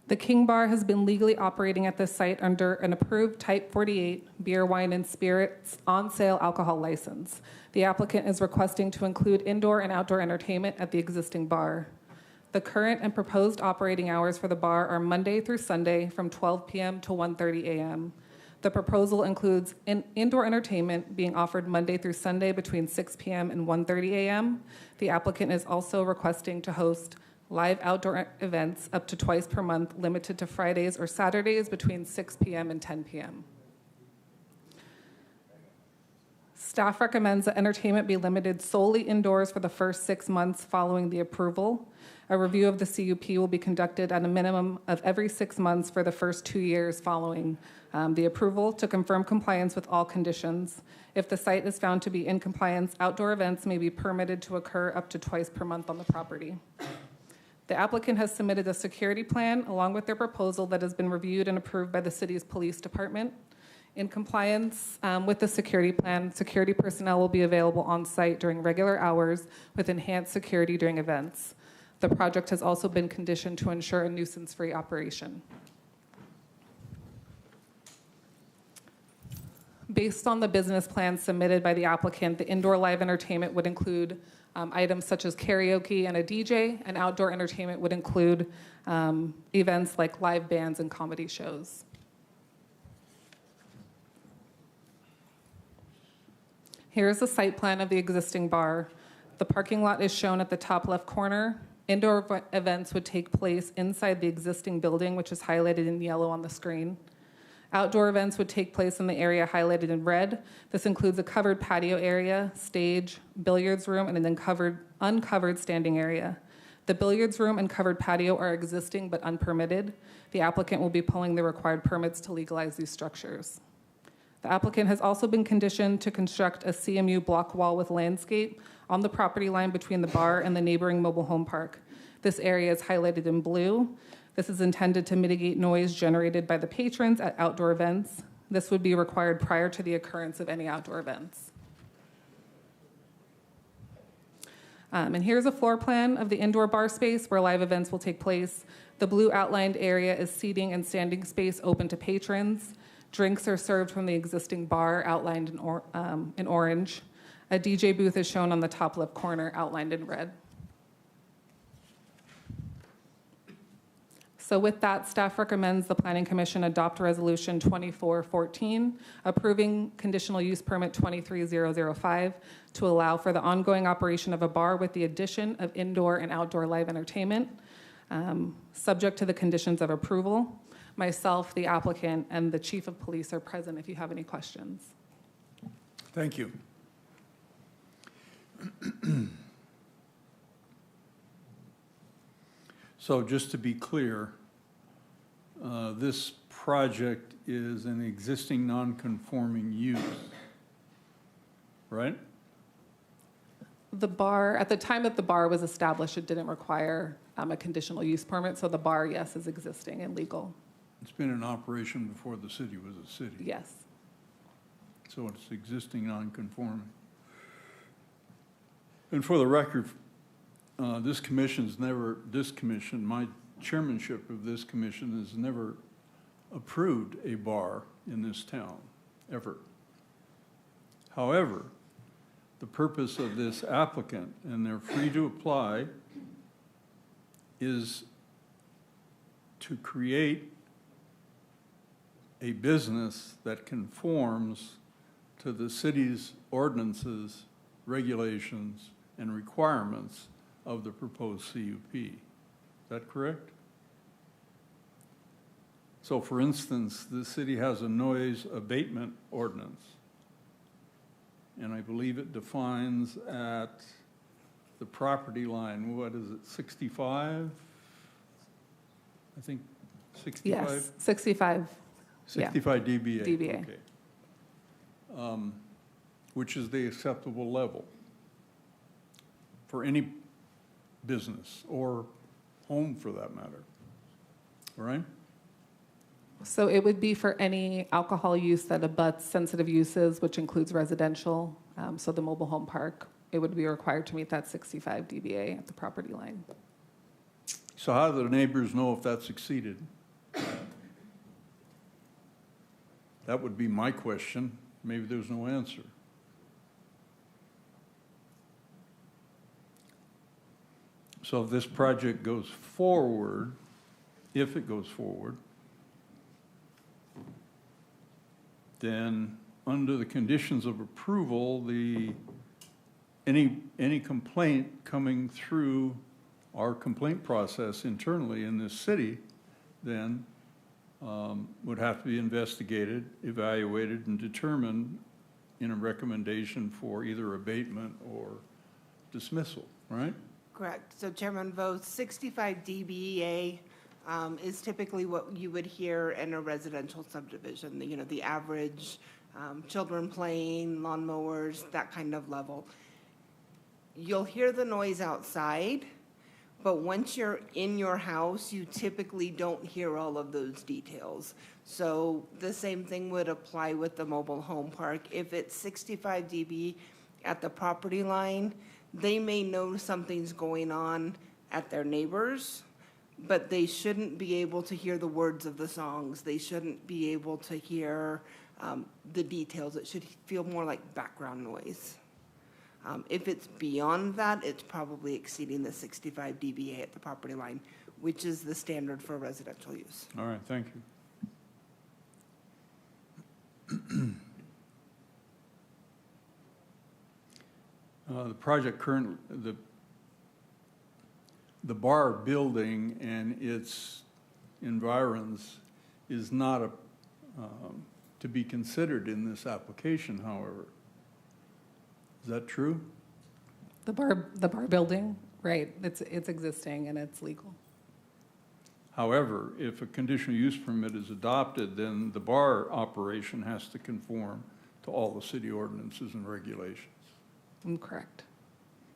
Speaker 13: The King Bar has been legally operating at this site under an approved Type 48 beer, wine, and spirits on-sale alcohol license. The applicant is requesting to include indoor and outdoor entertainment at the existing bar. The current and proposed operating hours for the bar are Monday through Sunday from 12 p.m. to 1:30 a.m. The proposal includes indoor entertainment being offered Monday through Sunday between 6 p.m. and 1:30 a.m. The applicant is also requesting to host live outdoor events up to twice per month, limited to Fridays or Saturdays between 6 p.m. and 10 p.m. Staff recommends that entertainment be limited solely indoors for the first 6 months following the approval. A review of the CUP will be conducted at a minimum of every 6 months for the first 2 years following the approval to confirm compliance with all conditions. If the site is found to be in compliance, outdoor events may be permitted to occur up to twice per month on the property. The applicant has submitted a security plan along with their proposal that has been reviewed and approved by the city's police department. In compliance with the security plan, security personnel will be available on site during regular hours with enhanced security during events. The project has also been conditioned to ensure a nuisance-free operation. Based on the business plan submitted by the applicant, the indoor live entertainment would include items such as karaoke and a DJ, and outdoor entertainment would include events like live bands and comedy shows. Here's the site plan of the existing bar. The parking lot is shown at the top left corner. Indoor events would take place inside the existing building, which is highlighted in yellow on the screen. Outdoor events would take place in the area highlighted in red. This includes a covered patio area, stage, billiards room, and an uncovered standing area. The billiards room and covered patio are existing but unpermitted. The applicant will be pulling the required permits to legalize these structures. The applicant has also been conditioned to construct a CMU block wall with landscape on the property line between the bar and the neighboring mobile home park. This area is highlighted in blue. This is intended to mitigate noise generated by the patrons at outdoor events. This would be required prior to the occurrence of any outdoor events. And here's a floor plan of the indoor bar space where live events will take place. The blue outlined area is seating and standing space open to patrons. Drinks are served from the existing bar outlined in orange. A DJ booth is shown on the top left corner outlined in red. So with that, staff recommends the Planning Commission adopt Resolution 2414, approving conditional use permit 23005 to allow for the ongoing operation of a bar with the addition of indoor and outdoor live entertainment, subject to the conditions of approval. Myself, the applicant, and the chief of police are present if you have any questions.
Speaker 1: Thank you. So just to be clear, this project is an existing non-conforming use, right?
Speaker 13: The bar, at the time that the bar was established, it didn't require a conditional use permit, so the bar, yes, is existing and legal.
Speaker 1: It's been in operation before the city was a city.
Speaker 13: Yes.
Speaker 1: So it's existing non-conforming. And for the record, this commission's never, my chairmanship of this commission has never approved a bar in this town, ever. However, the purpose of this applicant, and they're free to apply, is to create a business that conforms to the city's ordinances, regulations, and requirements of the proposed CUP. Is that correct? So for instance, the city has a noise abatement ordinance. And I believe it defines at the property line, what is it, 65? I think 65?
Speaker 13: Yes, 65. Yeah.
Speaker 1: 65 dBA.
Speaker 13: dBA.
Speaker 1: Okay. Which is the acceptable level for any business or home for that matter, all right?
Speaker 13: So it would be for any alcohol use that abuts sensitive uses, which includes residential. So the mobile home park, it would be required to meet that 65 dBA at the property line.
Speaker 1: So how do the neighbors know if that's exceeded? That would be my question. Maybe there's no answer. So if this project goes forward, if it goes forward, then under the conditions of approval, any complaint coming through our complaint process internally in this city, then would have to be investigated, evaluated, and determined in a recommendation for either abatement or dismissal, right?
Speaker 14: Correct. So Chairman Vo, 65 dBA is typically what you would hear in a residential subdivision, you know, the average children playing, lawnmowers, that kind of level. You'll hear the noise outside, but once you're in your house, you typically don't hear all of those details. So the same thing would apply with the mobile home park. If it's 65 dB at the property line, they may know something's going on at their neighbors, but they shouldn't be able to hear the words of the songs. They shouldn't be able to hear the details. It should feel more like background noise. If it's beyond that, it's probably exceeding the 65 dBA at the property line, which is the standard for residential use.
Speaker 1: All right, thank you. The project the bar building and its environs is not to be considered in this application, however. Is that true?
Speaker 13: The bar building, right, it's existing and it's legal.
Speaker 1: However, if a conditional use permit is adopted, then the bar operation has to conform to all the city ordinances and regulations,
Speaker 13: Correct.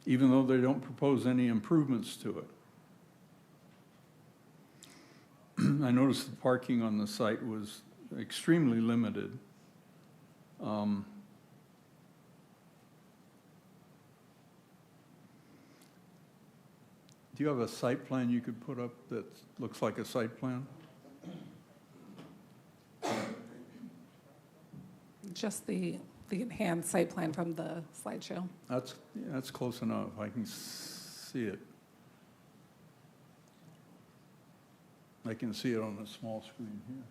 Speaker 1: even though they don't propose any improvements to it. I noticed the parking on the site was extremely limited. Do you have a site plan you could put up that looks like a site plan?
Speaker 13: Just the enhanced site plan from the slideshow.
Speaker 1: That's close enough. I can see it. I can see it on a small screen here.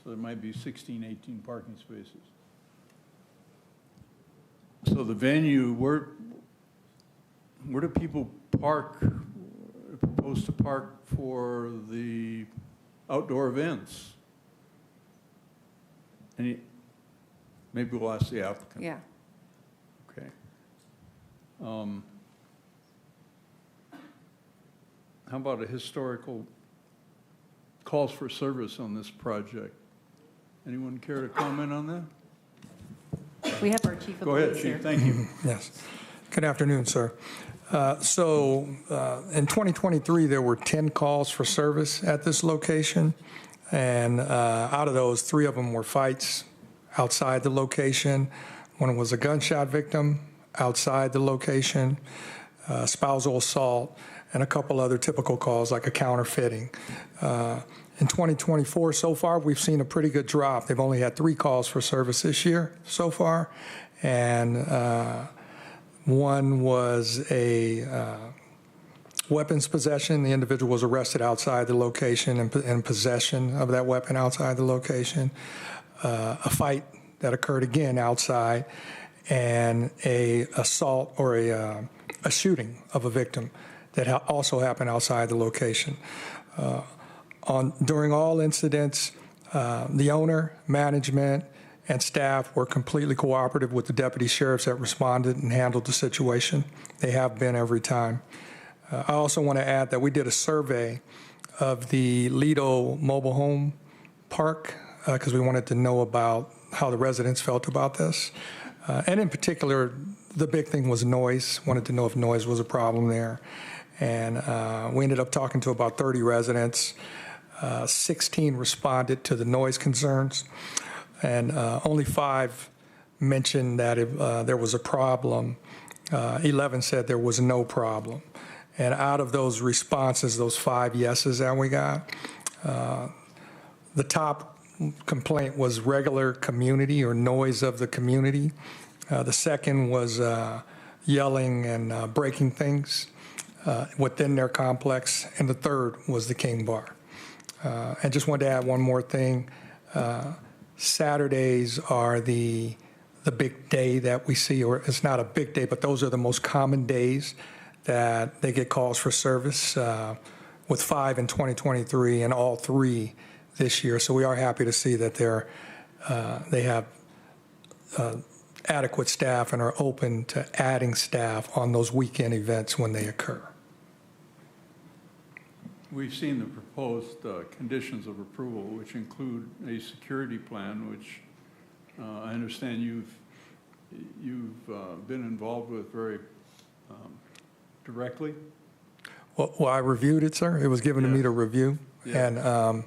Speaker 1: So there might be 16, 18 parking spaces. So the venue, where do people park, propose to park for the outdoor events? Maybe we'll ask the applicant.
Speaker 13: Yeah.
Speaker 1: Okay. How about a historical calls for service on this project? Anyone care to comment on that?
Speaker 10: We have our chief of
Speaker 1: Go ahead,
Speaker 10: police here.
Speaker 1: Chief, thank you.
Speaker 15: Yes. Good afternoon, sir. In 2023, there were 10 calls for service at this location, and out of those, 3 of them were fights outside the location. One was a gunshot victim outside the location, spousal assault, and a couple other typical calls like a counterfeiting. In 2024, so far, we've seen a pretty good drop. They've only had 3 calls for service this year so far, and one was a Weapons possession, the individual was arrested outside the location and in possession of that weapon outside the location. A fight that occurred again outside, and a assault or a shooting of a victim that also happened outside the location. During all incidents, the owner, management, and staff were completely cooperative with the deputy sheriffs that responded and handled the situation. They have been every time. I also want to add that we did a survey of the Lido Mobile Home Park because we wanted to know about how the residents felt about this. And in particular, the big thing was noise. Wanted to know if noise was a problem there. And we ended up talking to about 30 residents. 16 responded to the noise concerns, and only 5 mentioned that there was a problem. 11 said there was no problem. And out of those responses, those 5 yeses that we got, the top complaint was regular community or noise of the community. The second was yelling and breaking things within their complex. And the third was the King Bar. And just wanted to add one more thing. Saturdays are the big day that we see, or it's not a big day, but those are the most common days that they get calls for service, with 5 in 2023 and all 3 this year. So we are happy to see that they have adequate staff and are open to adding staff on those weekend events when they occur.
Speaker 1: We've seen the proposed conditions of approval, which include a security plan, which I understand you've been involved with very directly.
Speaker 15: Well, I reviewed it, sir. It was given to me to review.
Speaker 1: Yeah.
Speaker 15: And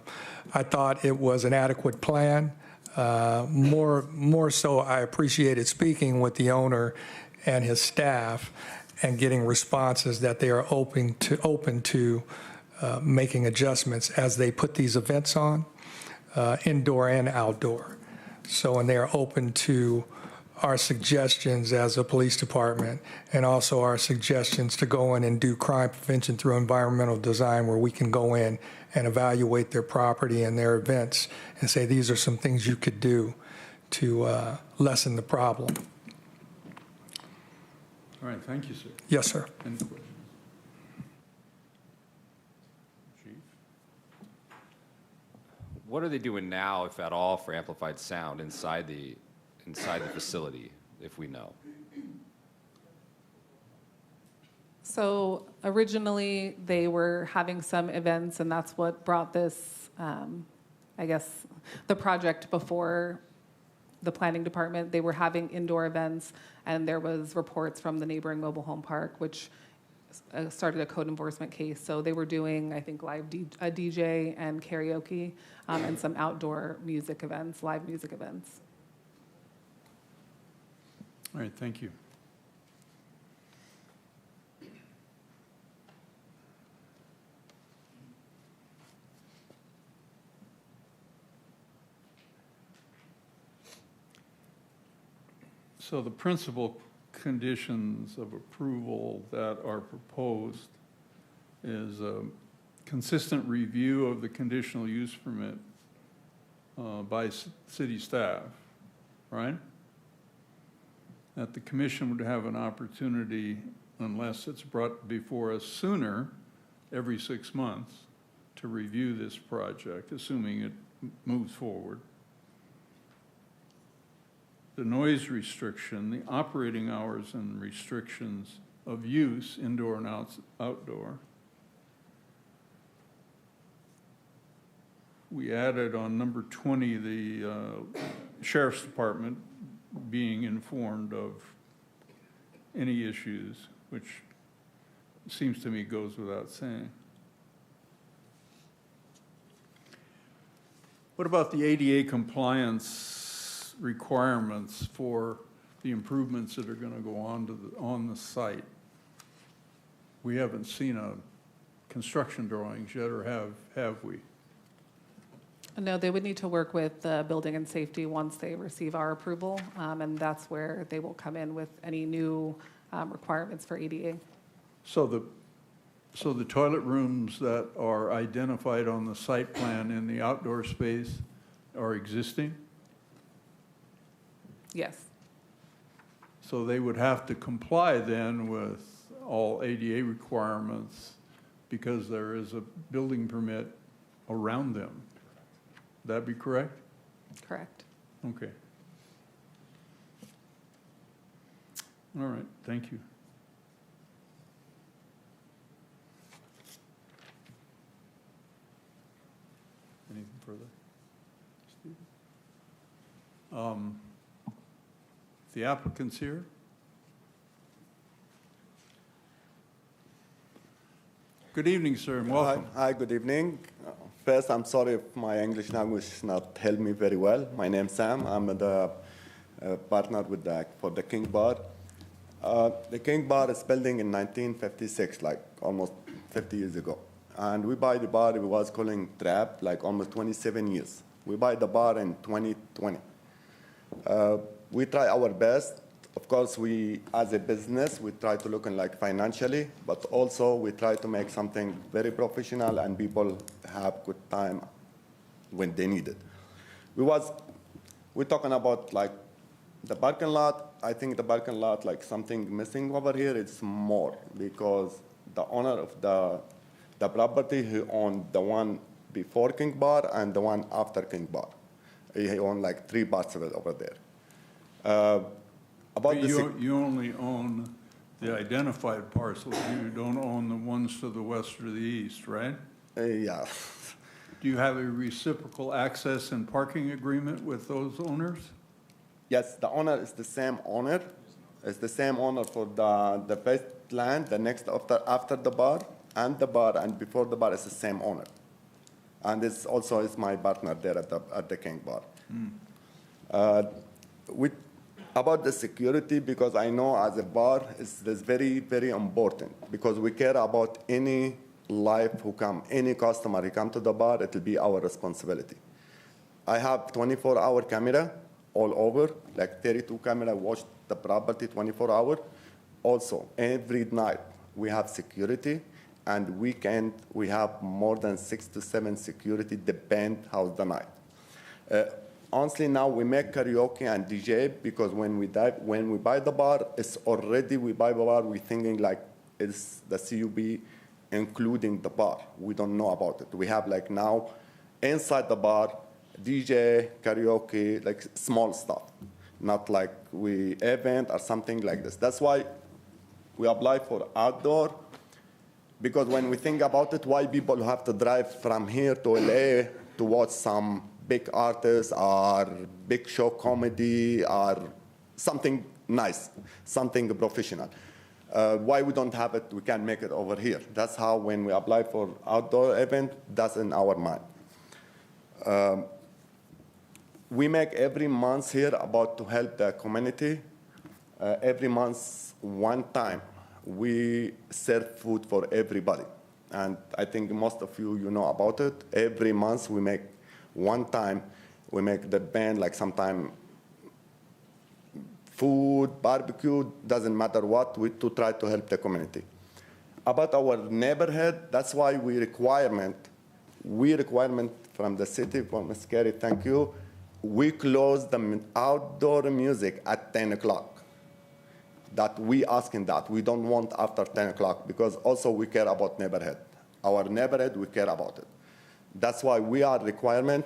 Speaker 15: I thought it was an adequate plan. More so, I appreciated speaking with the owner and his staff and getting responses that they are open to making adjustments as they put these events on, indoor and outdoor. So, and they are open to our suggestions as a police department, and also our suggestions to go in and do crime prevention through environmental design, where we can go in and evaluate their property and their events and say, these are some things you could do to lessen the problem.
Speaker 1: All right, thank you, sir.
Speaker 15: Yes, sir.
Speaker 1: Any questions? Chief?
Speaker 6: What are they doing now, if at all, for amplified sound inside the facility, if we know?
Speaker 13: So originally, they were having some events, and that's what brought this, I guess, the project before the planning department. They were having indoor events, and there was reports from the neighboring mobile home park, which started a code enforcement case. So they were doing, I think, a DJ and karaoke, and some outdoor music events, live music events.
Speaker 1: All right, thank you. So the principal conditions of approval that are proposed is a consistent review of the conditional use permit by city staff, right? That the commission would have an opportunity, unless it's brought before us sooner, every 6 months, to review this project, assuming it moves forward. The noise restriction, the operating hours and restrictions of use, indoor and outdoor. We added on number 20, the Sheriff's Department being informed of any issues, which seems to me goes without saying. What about the ADA compliance requirements for the improvements that are going to go on the site? We haven't seen a construction drawings yet, or have we?
Speaker 13: No, they would need to work with Building and Safety once they receive our approval, and that's where they will come in with any new requirements for ADA.
Speaker 1: So the So the toilet rooms that are identified on the site plan in the outdoor space are existing?
Speaker 13: Yes,
Speaker 1: So they would have to comply then with all ADA requirements because there is a building permit around them. Would that be correct?
Speaker 13: correct.
Speaker 1: Okay. All right, thank you. Anything further? Steve? The applicant's here? Good evening, sir, and welcome.
Speaker 16: Hi, good evening. First, I'm sorry if my English language is not help me very well. My name's Sam. I'm the partner for the King Bar. The King Bar is building in 1956, like almost 50 years ago. And we buy the bar, it was calling Trap, like almost 27 years. We buy the bar in 2020. We try our best. Of course, we, as a business, we try to look in like financially, but also we try to make something very professional and people have good time when they need it. We're talking about like the parking lot. I think the parking lot, like something missing over here, it's more because the owner of the property, he owned the one before King Bar and the one after King Bar. He owned like 3 parts of it over there.
Speaker 1: But you only own the identified parcels. You don't own the ones to the west or the east, right?
Speaker 16: Yeah.
Speaker 1: Do you have a reciprocal access and parking agreement with those owners?
Speaker 16: Yes, the owner is the same owner. It's the same owner for the first land, the next after the bar, and before the bar is the same owner. And this also is my partner there at the King Bar. About the security, because I know as a bar, it's very, very important because we care about any life who come, any customer who come to the bar, it will be our responsibility. I have 24-hour camera all over, like 32 camera watch the property 24 hours. Also, every night we have security, and weekend we have more than 6 to 7 security, depend how's the night. Honestly, now we make karaoke and DJ because when we buy the bar, it's already we buy the bar. We're thinking like it's the CUB, including the bar. We don't know about it. We have like now inside the bar, DJ, karaoke, like small stuff, not like we event or something like this. That's why we apply for outdoor. Because when we think about it, why people have to drive from here to LA to watch some big artists or big show comedy or something nice, something professional. Why we don't have it, we can make it over here. That's how when we apply for outdoor event, that's in our mind. We make every month here about to help the community. Every month, one time, we serve food for everybody. And I think most of you know about it. Every month we make one time, we make the band, like sometime food, barbecue, doesn't matter what, to try to help the community. About our neighborhood, that's why we requirement from the city, from Ms. Carey, thank you, we close the outdoor music at 10 o'clock. That we asking that. We don't want after 10 o'clock because also we care about neighborhood. Our neighborhood, we care about it. That's why we are requirement.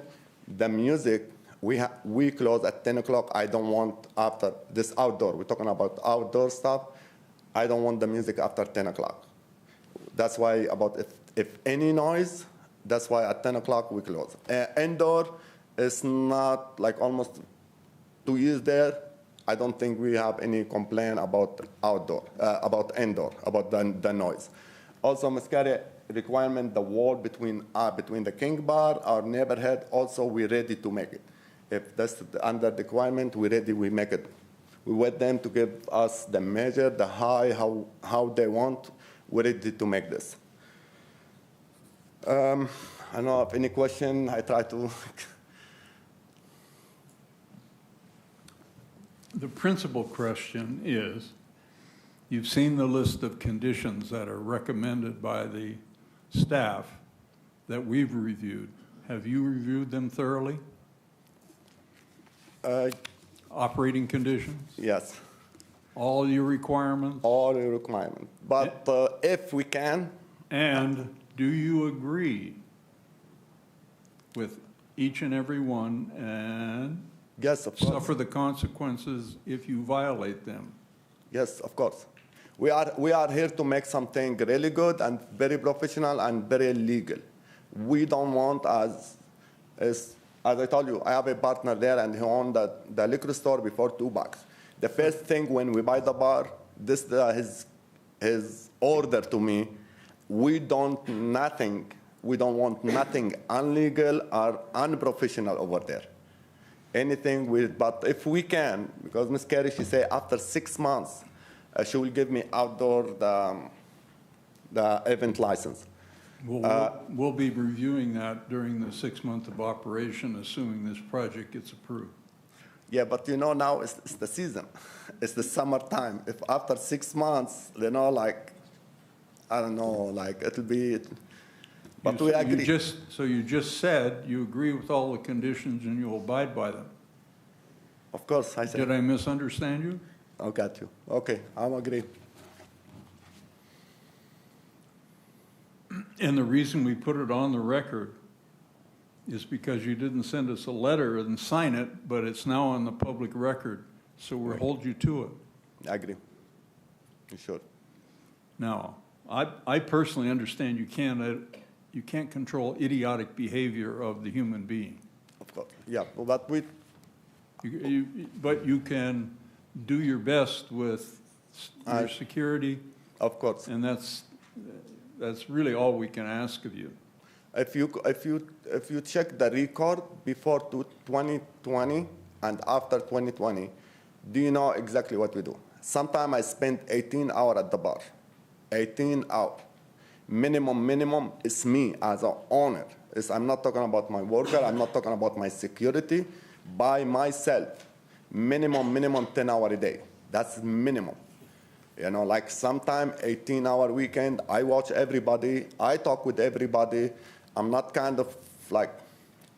Speaker 16: The music, we close at 10 o'clock. I don't want after this outdoor. We're talking about outdoor stuff. I don't want the music after 10 o'clock. That's why about if any noise, that's why at 10 o'clock we close. Indoor is not like almost 2 years there. I don't think we have any complaint about outdoor, about indoor, about the noise. Also, Ms. Carey, requirement, the wall between the King Bar, our neighborhood, also we're ready to make it. If that's under the requirement, we're ready, we make it. We want them to give us the measure, the height, how they want, we're ready to make this. I don't know if any question, I try to.
Speaker 1: The principal question is, You've seen the list of conditions that are recommended by the staff that we've reviewed. Have you reviewed them thoroughly? Operating conditions?
Speaker 16: Yes.
Speaker 1: All your requirements?
Speaker 16: All the requirements. But if we can.
Speaker 1: And do you agree with each and every one and
Speaker 16: yes, of course,
Speaker 1: suffer the consequences if you violate them?
Speaker 16: Yes, of course. We are here to make something really good and very professional and very legal. We don't want, as I told you, I have a partner there and he owned the liquor store before $2. The first thing when we buy the bar, this his order to me. We don't want nothing illegal or unprofessional over there. Anything but if we can, because Ms. Carey, she said after 6 months, she will give me outdoor the event license.
Speaker 1: We'll be reviewing that during the 6 months of operation, assuming this project gets approved.
Speaker 16: Yeah, but you know now it's the season. It's the summertime. If after 6 months, you know, like, I don't know, like it'll be, but we agree.
Speaker 1: So you just said you agree with all the conditions and you'll abide by them.
Speaker 16: Of course, I said.
Speaker 1: Did I misunderstand you?
Speaker 16: I got you. Okay, I'm agree.
Speaker 1: And the reason we put it on the record is because you didn't send us a letter and sign it, but it's now on the public record, so we'll hold you to it.
Speaker 16: I agree. You should.
Speaker 1: Now, I personally understand you can't control idiotic behavior of the human being.
Speaker 16: Of course, yeah, but
Speaker 1: but you can do your best with your security.
Speaker 16: Of course.
Speaker 1: And that's really all we can ask of you.
Speaker 16: If you check the record before 2020 and after 2020, do you know exactly what we do? Sometimes I spend 18 hours at the bar. 18 hours. Minimum is me as an owner. I'm not talking about my worker. I'm not talking about my security. By myself, minimum 10 hours a day. That's minimum. You know, like sometime 18-hour weekend, I watch everybody. I talk with everybody. I'm not kind of like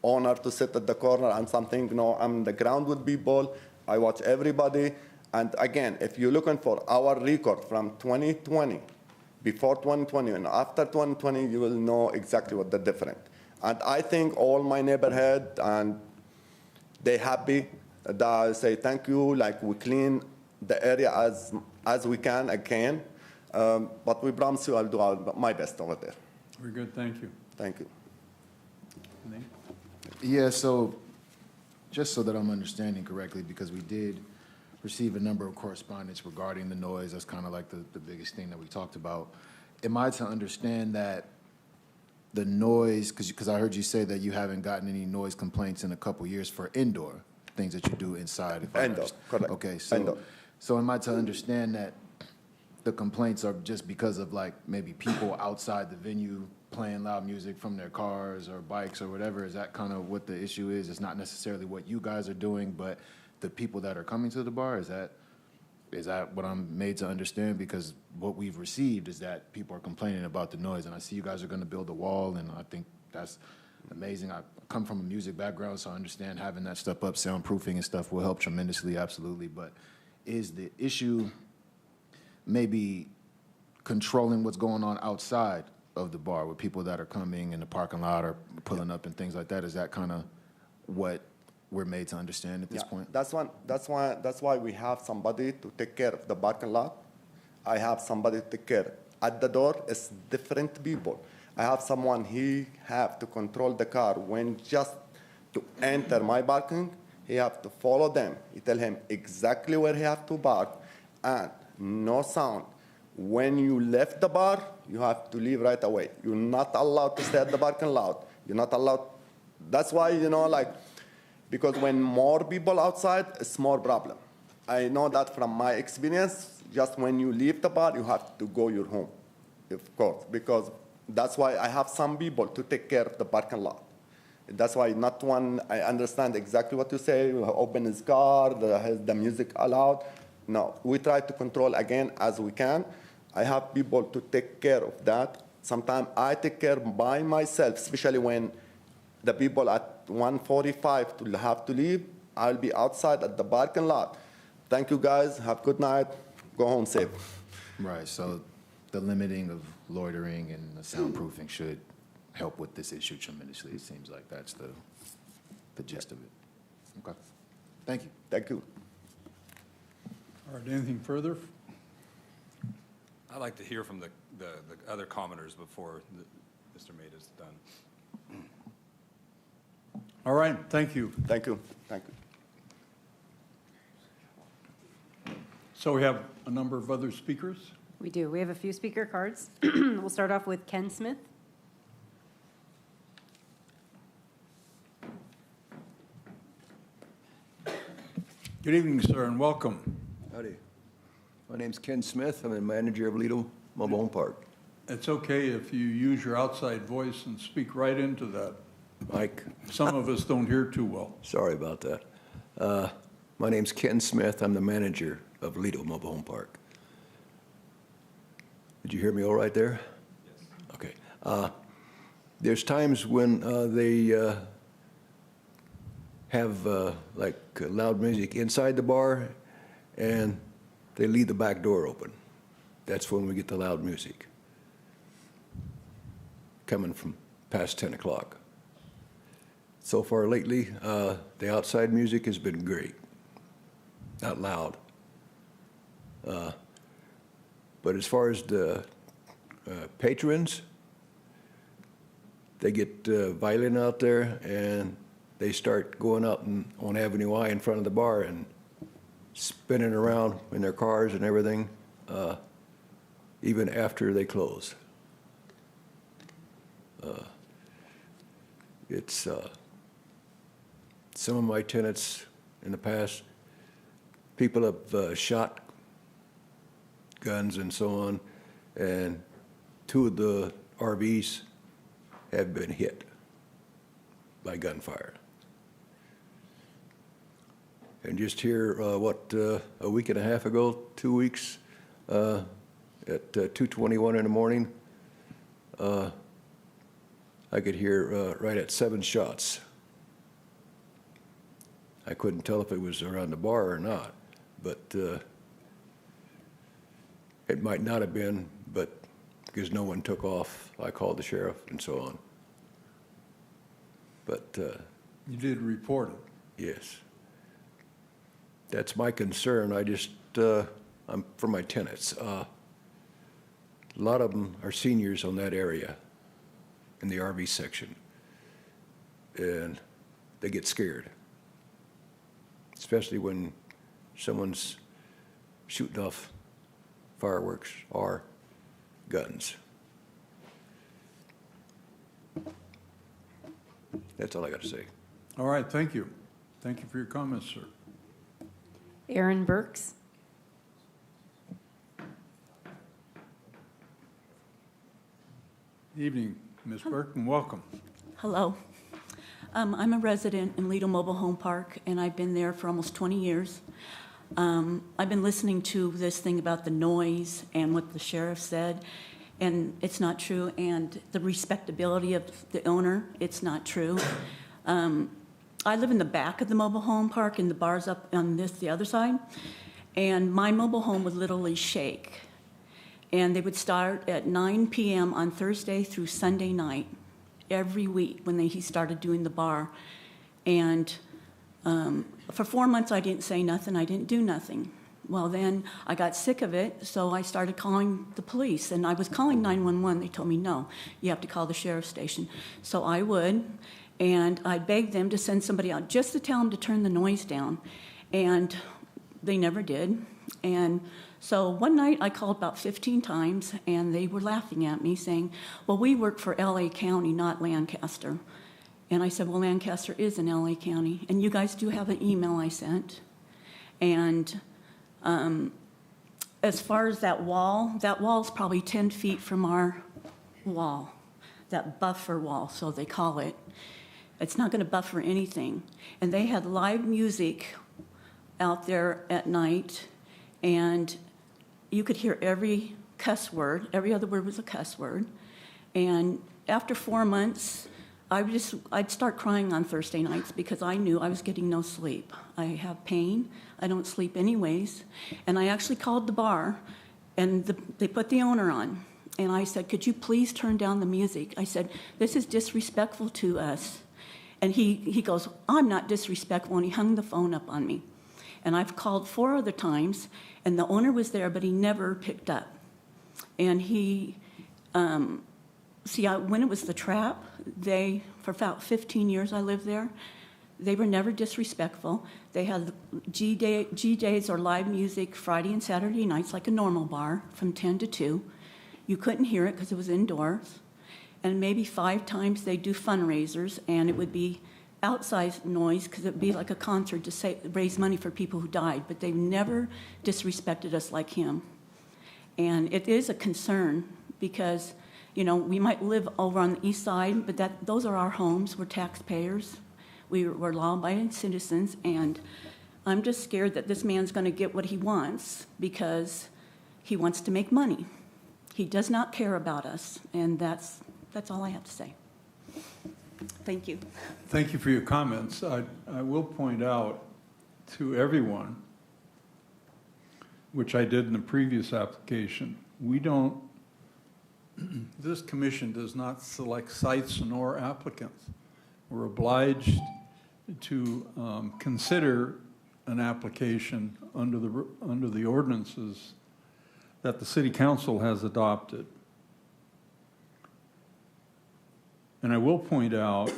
Speaker 16: owner to sit at the corner and something. No, I'm on the ground with people. I watch everybody. And again, if you're looking for our record from 2020, before 2020 and after 2020, you will know exactly what the difference. And I think all my neighborhood, and they happy. They say thank you, like we clean the area as we can again. But we promise you I'll do my best over there.
Speaker 1: Very good, thank you.
Speaker 16: Thank you.
Speaker 2: Yeah, so just so that I'm understanding correctly, because we did receive a number of correspondence regarding the noise. That's kind of like the biggest thing that we talked about. Am I to understand that the noise, because I heard you say that you haven't gotten any noise complaints in a couple years for indoor things that you do inside?
Speaker 16: Indoor, correct.
Speaker 2: Okay,
Speaker 16: Indoor.
Speaker 2: so am I to understand that the complaints are just because of like maybe people outside the venue playing loud music from their cars or bikes or whatever? Is that kind of what the issue is? It's not necessarily what you guys are doing, but the people that are coming to the bar? Is that what I'm made to understand? Because what we've received is that people are complaining about the noise, and I see you guys are going to build a wall, and I think that's amazing. I come from a music background, so I understand having that stuff up, soundproofing and stuff will help tremendously, absolutely. But is the issue maybe controlling what's going on outside of the bar with people that are coming in the parking lot or pulling up and things like that? Is that kind of what we're made to understand at this point?
Speaker 16: That's why we have somebody to take care of the parking lot. I have somebody to take care. At the door, it's different people. I have someone, he have to control the car. When just to enter my parking, he have to follow them. You tell him exactly where he have to park and no sound. When you left the bar, you have to leave right away. You're not allowed to stay at the parking lot. You're not allowed. That's why, you know, like, because when more people outside, it's more problem. I know that from my experience. Just when you leave the bar, you have to go your home, of course, because that's why I have some people to take care of the parking lot. That's why not one, I understand exactly what you say, open his car, has the music allowed. No, we try to control again as we can. I have people to take care of that. Sometimes I take care by myself, especially when the people at 1:45 will have to leave. I'll be outside at the parking lot. Thank you, guys. Have a good night. Go home safe.
Speaker 2: Right, so the limiting of loitering and the soundproofing should help with this issue tremendously. It seems like that's the gist of it. Okay, thank you.
Speaker 16: Thank you.
Speaker 1: All right, anything further?
Speaker 6: I'd like to hear from the other commenters before Mr. Maida is done.
Speaker 1: All right, thank you.
Speaker 16: Thank you. Thank you.
Speaker 1: So we have a number of other speakers.
Speaker 10: We do. We have a few speaker cards. We'll start off with Ken Smith.
Speaker 1: Good evening, sir, and welcome.
Speaker 17: Howdy. My name's Ken Smith. I'm the manager of Lido Mobile Home Park.
Speaker 1: It's okay if you use your outside voice and speak right into that.
Speaker 17: Mike.
Speaker 1: Some of us don't hear too well.
Speaker 17: Sorry about that. My name's Ken Smith. I'm the manager of Lido Mobile Home Park. Did you hear me all right there? Yes. Okay. There's times when they have like loud music inside the bar and they leave the back door open. That's when we get the loud music coming from past 10 o'clock. So far lately, the outside music has been great. Not loud. But as far as the patrons, they get violent out there and they start going out on Avenue I in front of the bar and spinning around in their cars and everything, even after they close. It's some of my tenants in the past, people have shot guns and so on, and 2 of the RVs have been hit by gunfire. And just here, a week and a half ago, 2 weeks, at 2:21 in the morning, I could hear right at 7 shots. I couldn't tell if it was around the bar or not, but it might not have been, but because no one took off, I called the sheriff and so on. But
Speaker 1: you did report it.
Speaker 17: Yes. That's my concern. I'm for my tenants. A lot of them are seniors on that area in the RV section, and they get scared, especially when someone's shooting off fireworks or guns. That's all I got to say.
Speaker 1: All right, thank you. Thank you for your comments, sir.
Speaker 10: Aaron Burks.
Speaker 1: Evening, Ms. Burke, and welcome.
Speaker 18: Hello. I'm a resident in Lido Mobile Home Park, and I've been there for almost 20 years. I've been listening to this thing about the noise and what the sheriff said, and it's not true, and the respectability of the owner, it's not true. I live in the back of the mobile home park, and the bar's up on the other side, and my mobile home would literally shake. And they would start at 9 p.m. on Thursday through Sunday night, every week when he started doing the bar. And for 4 months, I didn't say nothing. I didn't do nothing. Well, then I got sick of it, so I started calling the police. And I was calling 911. They told me, no, you have to call the sheriff's station. So I would, and I'd beg them to send somebody out just to tell them to turn the noise down. And they never did. And so one night I called about 15 times, and they were laughing at me, saying, well, we work for LA County, not Lancaster. And I said, well, Lancaster is in LA County, and you guys do have an email I sent. And as far as that wall's probably 10 feet from our wall, that buffer wall, so they call it. It's not going to buffer anything. And they had live music out there at night, And you could hear every cuss word, every other word was a cuss word. And after 4 months, I'd start crying on Thursday nights because I knew I was getting no sleep. I have pain, I don't sleep anyways. And I actually called the bar, and they put the owner on. And I said, could you please turn down the music? I said, this is disrespectful to us. And he goes, I'm not disrespectful, and he hung the phone up on me. And I've called 4 other times, and the owner was there, but he never picked up. And he, when it was the Trap, for about 15 years I lived there, they were never disrespectful. They had G days or live music Friday and Saturday nights like a normal bar from 10 to 2. You couldn't hear it because it was indoors. And maybe 5 times they do fundraisers, and it would be outside noise because it would be like a concert to raise money for people who died, but they've never disrespected us like him. And it is a concern because, you know, we might live over on the east side, but those are our homes. We're taxpayers. We're law-abiding citizens, and I'm just scared that this man's going to get what he wants because he wants to make money. He does not care about us, and that's all I have to say. Thank you.
Speaker 1: Thank you for your comments. I will point out to everyone, which I did in the previous application, this commission does not select sites nor applicants. We're obliged to consider an application under the ordinances that the City Council has adopted. And I will point out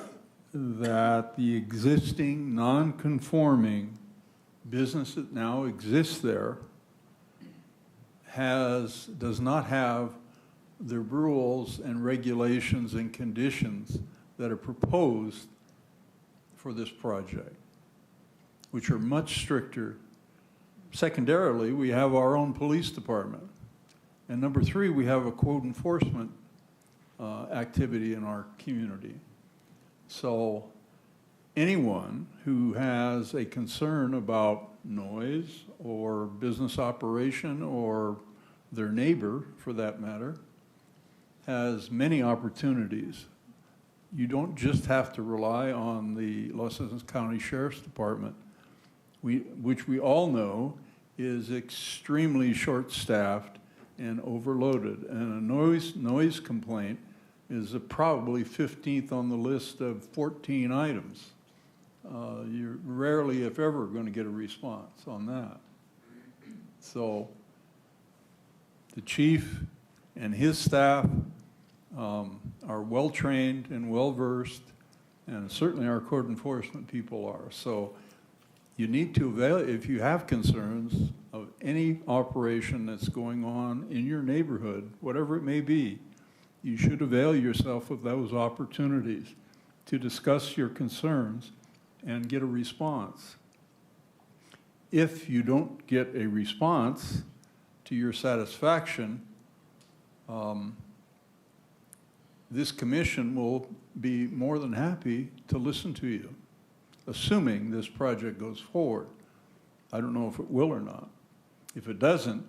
Speaker 1: that the existing non-conforming business that now exists there does not have the rules and regulations and conditions that are proposed for this project, which are much stricter. Secondarily, we have our own police department. And number 3, we have a code enforcement activity in our community. So anyone who has a concern about noise or business operation or their neighbor, for that matter, has many opportunities. You don't just have to rely on the Los Angeles County Sheriff's Department, which we all know is extremely short-staffed and overloaded. And a noise complaint is probably 15th on the list of 14 items. You're rarely, if ever, going to get a response on that. So the chief and his staff are well-trained and well-versed, and certainly our code enforcement people are. So you need to if you have concerns of any operation that's going on in your neighborhood, whatever it may be, you should avail yourself of those opportunities to discuss your concerns and get a response. If you don't get a response to your satisfaction, this commission will be more than happy to listen to you, assuming this project goes forward. I don't know if it will or not. If it doesn't,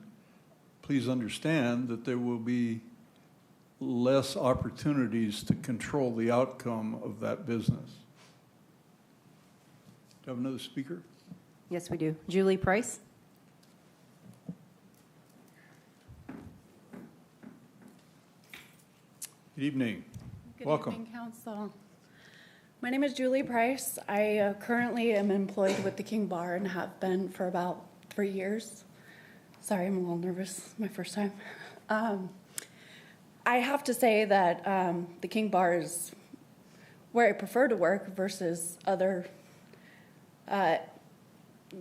Speaker 1: please understand that there will be less opportunities to control the outcome of that business. Do you have another speaker?
Speaker 10: Yes, we do. Julie Price.
Speaker 1: Good evening. Welcome.
Speaker 19: Good evening, Council. My name is Julie Price. I currently am employed with the King Bar and have been for about 3 years. Sorry, I'm a little nervous. My first time. I have to say that the King Bar is where I prefer to work versus other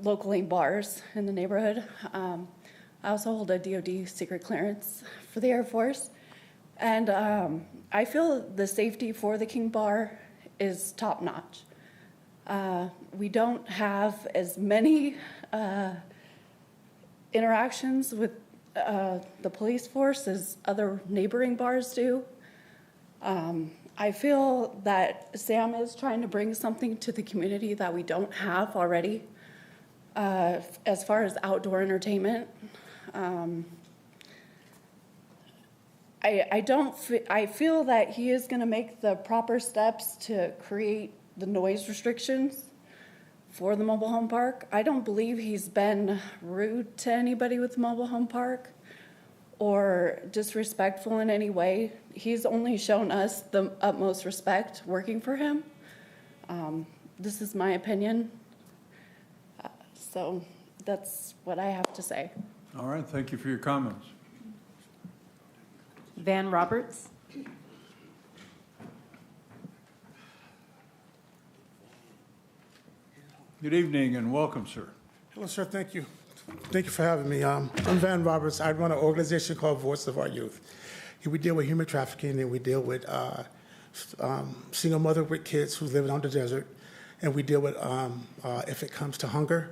Speaker 19: locally bars in the neighborhood. I also hold a DoD secret clearance for the Air Force. And I feel the safety for the King Bar is top-notch. We don't have as many interactions with the police force as other neighboring bars do. I feel that Sam is trying to bring something to the community that we don't have already. as far as outdoor entertainment. I feel that he is going to make the proper steps to create the noise restrictions for the mobile home park. I don't believe he's been rude to anybody with the mobile home park or disrespectful in any way. He's only shown us the utmost respect working for him. This is my opinion. So that's what I have to say.
Speaker 1: All right, thank you for your comments.
Speaker 10: Van Roberts.
Speaker 1: Good evening and welcome, sir.
Speaker 20: Hello, sir. Thank you. Thank you for having me. I'm Van Roberts. I run an organization called Voice of Our Youth. We deal with human trafficking, and we deal with single mother with kids who live on the desert, and we deal with if it comes to hunger.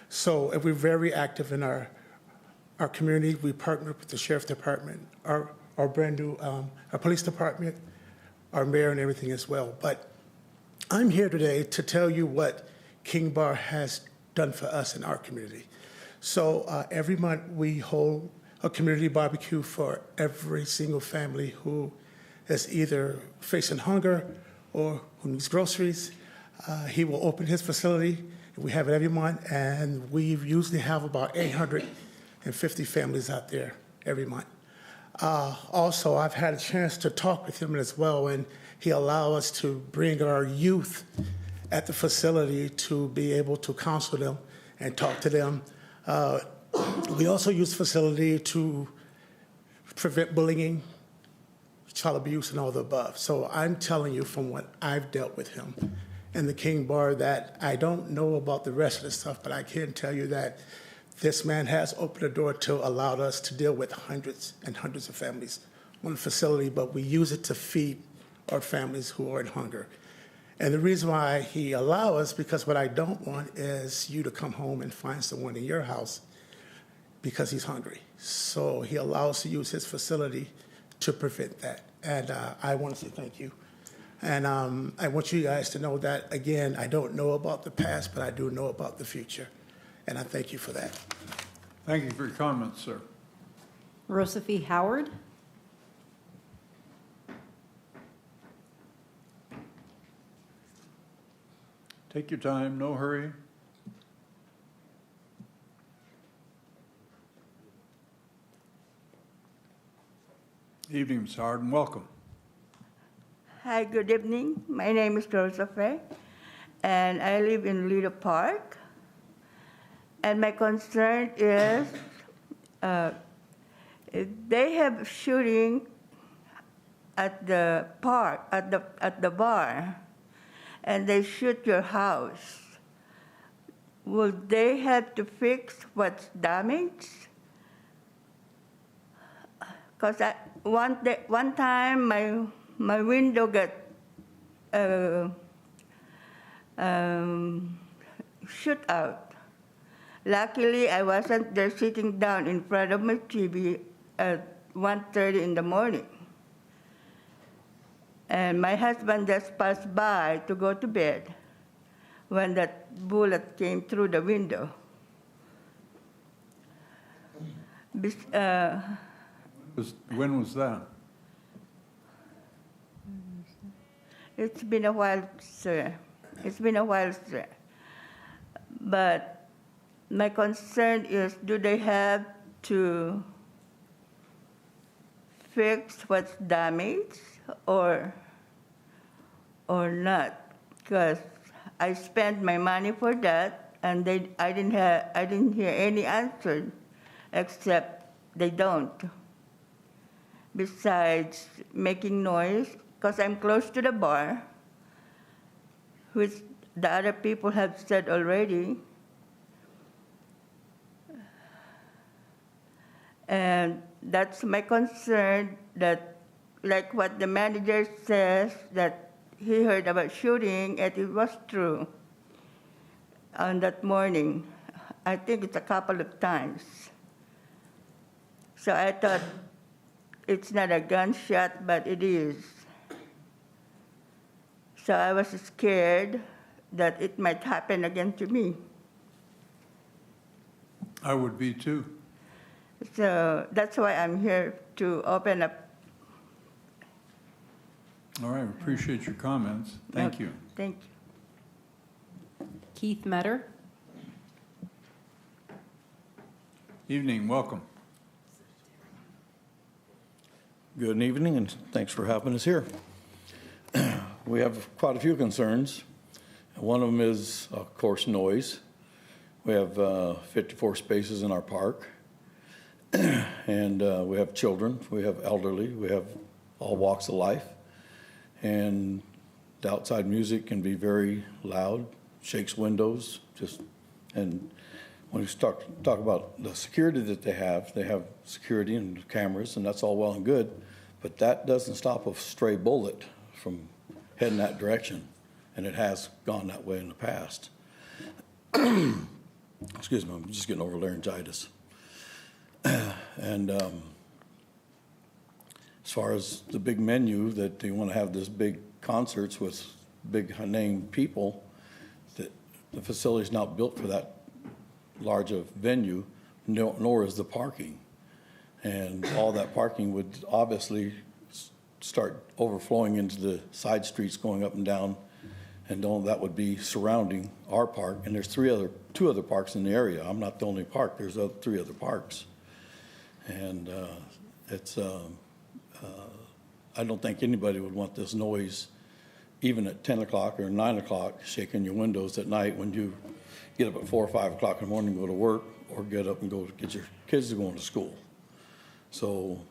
Speaker 20: So we're very active in our community. We partner with the sheriff department, our brand new our police department, our mayor, and everything as well. But I'm here today to tell you what King Bar has done for us in our community. So every month we hold a community barbecue for every single family who is either facing hunger or who needs groceries. He will open his facility. We have it every month, and we usually have about 850 families out there every month. Also, I've had a chance to talk with him as well, and he allowed us to bring our youth at the facility to be able to counsel them and talk to them. We also use the facility to prevent bullying, child abuse, and all the above. So I'm telling you from what I've dealt with him in the King Bar that I don't know about the rest of the stuff, but I can tell you that this man has opened the door to allow us to deal with hundreds and hundreds of families on the facility, but we use it to feed our families who are in hunger. And the reason why he allows us, because what I don't want is you to come home and find someone in your house because he's hungry. So he allows us to use his facility to prevent that. And I want to say thank you. And I want you guys to know that, again, I don't know about the past, but I do know about the future. And I thank you for that.
Speaker 1: Thank you for your comments, sir.
Speaker 10: Rosafi Howard.
Speaker 1: Take your time, no hurry. Evening, Ms. Howard, and welcome.
Speaker 21: Hi, good evening. My name is Joseph, and I live in Lido Park. And my concern is if they have shooting at the park, at the bar, and they shoot your house, will they have to fix what's damaged? Because one time my window got shoot out. Luckily, I wasn't there sitting down in front of my TV at 1:30 in the morning. And my husband just passed by to go to bed when that bullet came through the window.
Speaker 1: When was that?
Speaker 21: It's been a while, sir. It's been a while, sir. But my concern is, do they have to fix what's damaged or not? Because I spent my money for that, and I didn't hear any answer, except they don't. Besides making noise, because I'm close to the bar, which the other people have said already. And that's my concern, that like what the manager says, that he heard about shooting, and it was true on that morning. I think it's a couple of times. So I thought it's not a gunshot, but it is. So I was scared that it might happen again to me.
Speaker 1: I would be too.
Speaker 21: So that's why I'm here to open up.
Speaker 1: All right, appreciate your comments. Thank you.
Speaker 21: Thank you.
Speaker 10: Keith Metter.
Speaker 1: Evening, welcome.
Speaker 5: Good evening, and thanks for having us here. We have quite a few concerns. One of them is, of course, noise. We have 54 spaces in our park, and we have children, we have elderly, we have all walks of life, and the outside music can be very loud, shakes windows, and when we talk about the security that they have security and cameras, and that's all well and good, but that doesn't stop a stray bullet from heading that direction, and it has gone that way in the past. Excuse me, I'm just getting over laryngitis. And as far as the big menu, that they want to have this big concerts with big name people, that the facility's not built for that large of venue, nor is the parking. And all that parking would obviously start overflowing into the side streets going up and down, and that would be surrounding our park. And there's two other parks in the area. I'm not the only park. There's 3 other parks. And I don't think anybody would want this noise, even at 10 o'clock or 9 o'clock, shaking your windows at night when you get up at 4 or 5 o'clock in the morning and go to work, or get up and go get your kids to go to school. So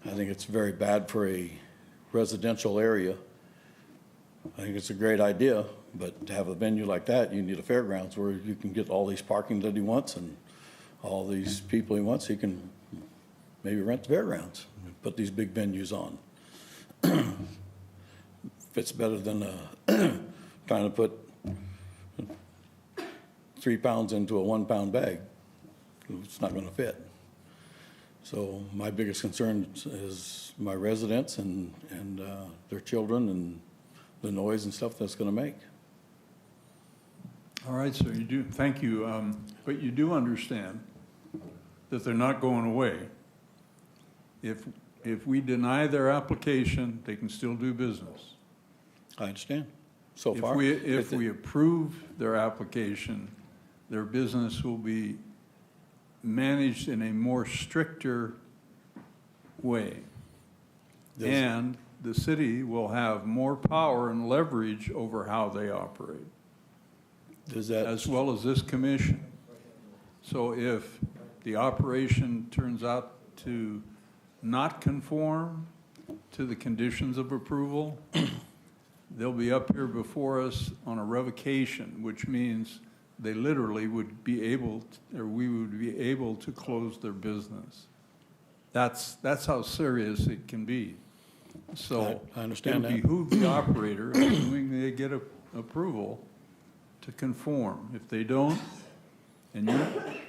Speaker 5: I think it's very bad for a residential area. I think it's a great idea, but to have a venue like that, you need a fairgrounds where you can get all these parking that he wants and all these people he wants. He can maybe rent the fairgrounds and put these big venues on. Fits better than trying to put 3 pounds into a 1 pound bag. It's not going to fit. So my biggest concern is my residents and their children and the noise and stuff that's going to make.
Speaker 1: All right, so you do, thank you. But you do understand that they're not going away. If we deny their application, they can still do business.
Speaker 5: I understand. So far.
Speaker 1: If we approve their application, their business will be managed in a more stricter way. And the city will have more power and leverage over how they operate, as well as this commission. So if the operation turns out to not conform to the conditions of approval, they'll be up here before us on a revocation, which means they literally would be able to, or we would be able to close their business. That's how serious it can be. So
Speaker 5: I understand
Speaker 1: it
Speaker 5: that.
Speaker 1: would behoove the operator, assuming they get approval, to conform. If they don't, and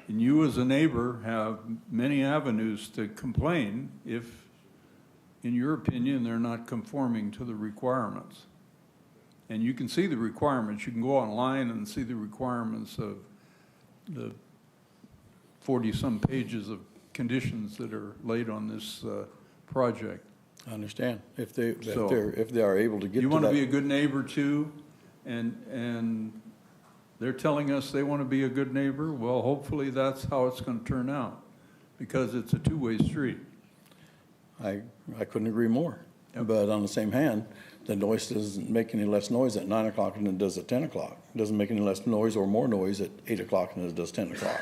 Speaker 1: you as a neighbor have many avenues to complain if, in your opinion, they're not conforming to the requirements. And you can see the requirements. You can go online and see the requirements of the 40-some pages of conditions that are laid on this project.
Speaker 5: I understand. If they are able to get to that.
Speaker 1: You want to be a good neighbor too, and they're telling us they want to be a good neighbor. Well, hopefully that's how it's going to turn out, because it's a two-way street.
Speaker 5: I couldn't agree more. Yep. But on the same hand, the noise doesn't make any less noise at 9 o'clock than it does at 10 o'clock. It doesn't make any less noise or more noise at 8 o'clock than it does 10 o'clock.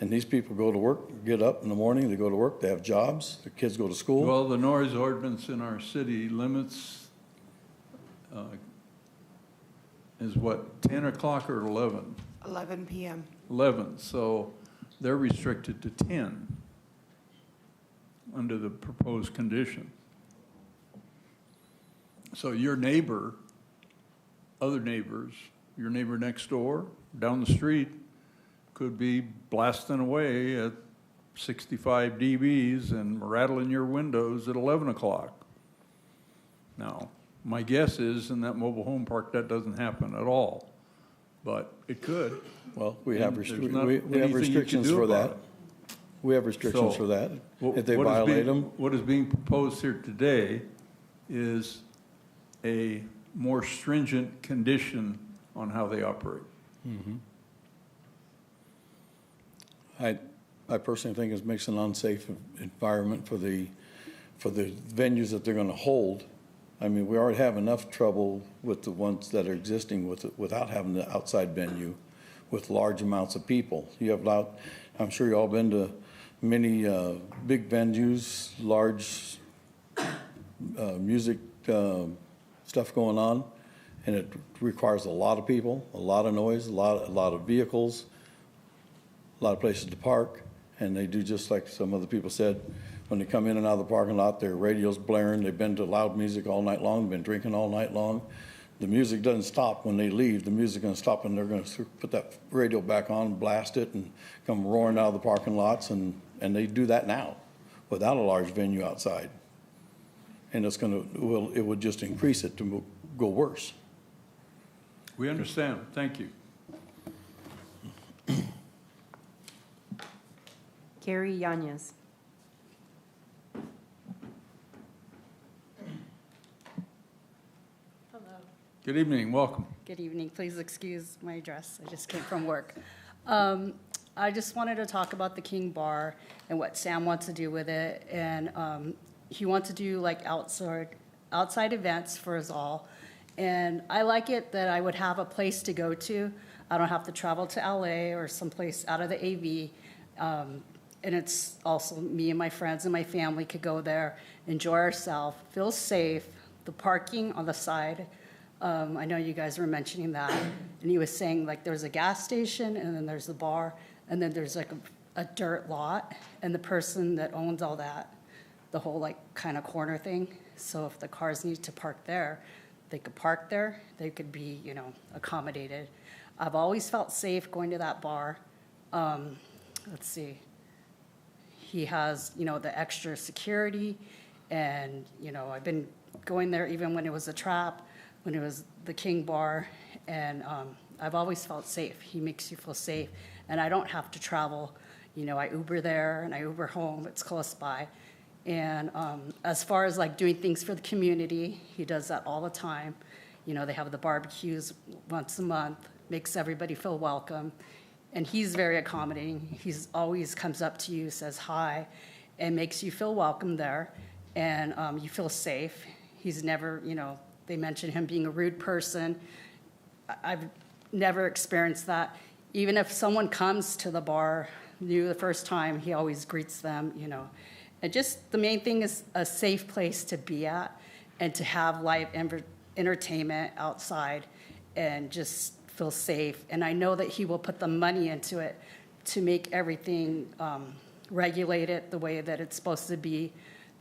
Speaker 5: And these people go to work, get up in the morning, they go to work, they have jobs, their kids go to school.
Speaker 1: Well, the noise ordinance in our city limits is what, 10 o'clock or 11?
Speaker 14: 11 p.m.
Speaker 1: 11, so they're restricted to 10 under the proposed condition. So your neighbor, other neighbors, your neighbor next door, down the street, could be blasting away at 65 dBs and rattling your windows at 11 o'clock. Now, my guess is in that mobile home park that doesn't happen at all. but it could.
Speaker 5: Well, we have
Speaker 1: And there's
Speaker 5: restrictions.
Speaker 1: not
Speaker 5: We have
Speaker 1: anything you can
Speaker 5: restrictions
Speaker 1: do
Speaker 5: for
Speaker 1: about
Speaker 5: that.
Speaker 1: it.
Speaker 5: We have restrictions
Speaker 1: So,
Speaker 5: for that.
Speaker 1: Wh-
Speaker 5: If they
Speaker 1: what is
Speaker 5: violate
Speaker 1: being-
Speaker 5: them,
Speaker 1: What is being proposed here today is a more stringent condition on how they operate.
Speaker 5: I personally think it makes an unsafe environment for the venues that they're going to hold. I mean, we already have enough trouble with the ones that are existing without having the outside venue with large amounts of people. You have I'm sure you all been to many big venues, large music stuff going on, and it requires a lot of people, a lot of noise, a lot of vehicles, a lot of places to park, and they do just like some other people said. When they come in and out of the parking lot, their radio's blaring. They've been to loud music all night long, been drinking all night long. The music doesn't stop when they leave. The music's going to stop, and they're going to put that radio back on, blast it, and come roaring out of the parking lots. And they do that now without a large venue outside. And it would just increase it to go worse.
Speaker 1: We understand. Thank you.
Speaker 10: Gary Yanez.
Speaker 7: Hello.
Speaker 1: Good evening. Welcome.
Speaker 7: Good evening. Please excuse my address. I just came from work. I just wanted to talk about the King Bar and what Sam wants to do with it. And he wants to do like outside events for us all. And I like it that I would have a place to go to. I don't have to travel to LA or someplace out of the AV. And it's also me and my friends and my family could go there, enjoy ourselves, feel safe. The parking on the side, I know you guys were mentioning that. And he was saying like there's a gas station and then there's the bar and then there's like a dirt lot. And the person that owns all that, the whole like kind of corner thing. So if the cars need to park there, they could park there. They could be, accommodated. I've always felt safe going to that bar. Let's see. He has, the extra security, and, I've been going there even when it was a trap, when it was the King Bar, and I've always felt safe. He makes you feel safe, and I don't have to travel. I Uber there, and I Uber home. It's close by. And as far as, like, doing things for the community, he does that all the time. They have the barbecues once a month, makes everybody feel welcome. And he's very accommodating. He's always comes up to you, says hi, and makes you feel welcome there. And you feel safe. He's never, they mention him being a rude person. I've never experienced that. Even if someone comes to the bar new the first time, he always greets them, And just the main thing is a safe place to be at and to have live entertainment outside and just feel safe. And I know that he will put the money into it to make everything regulated the way that it's supposed to be,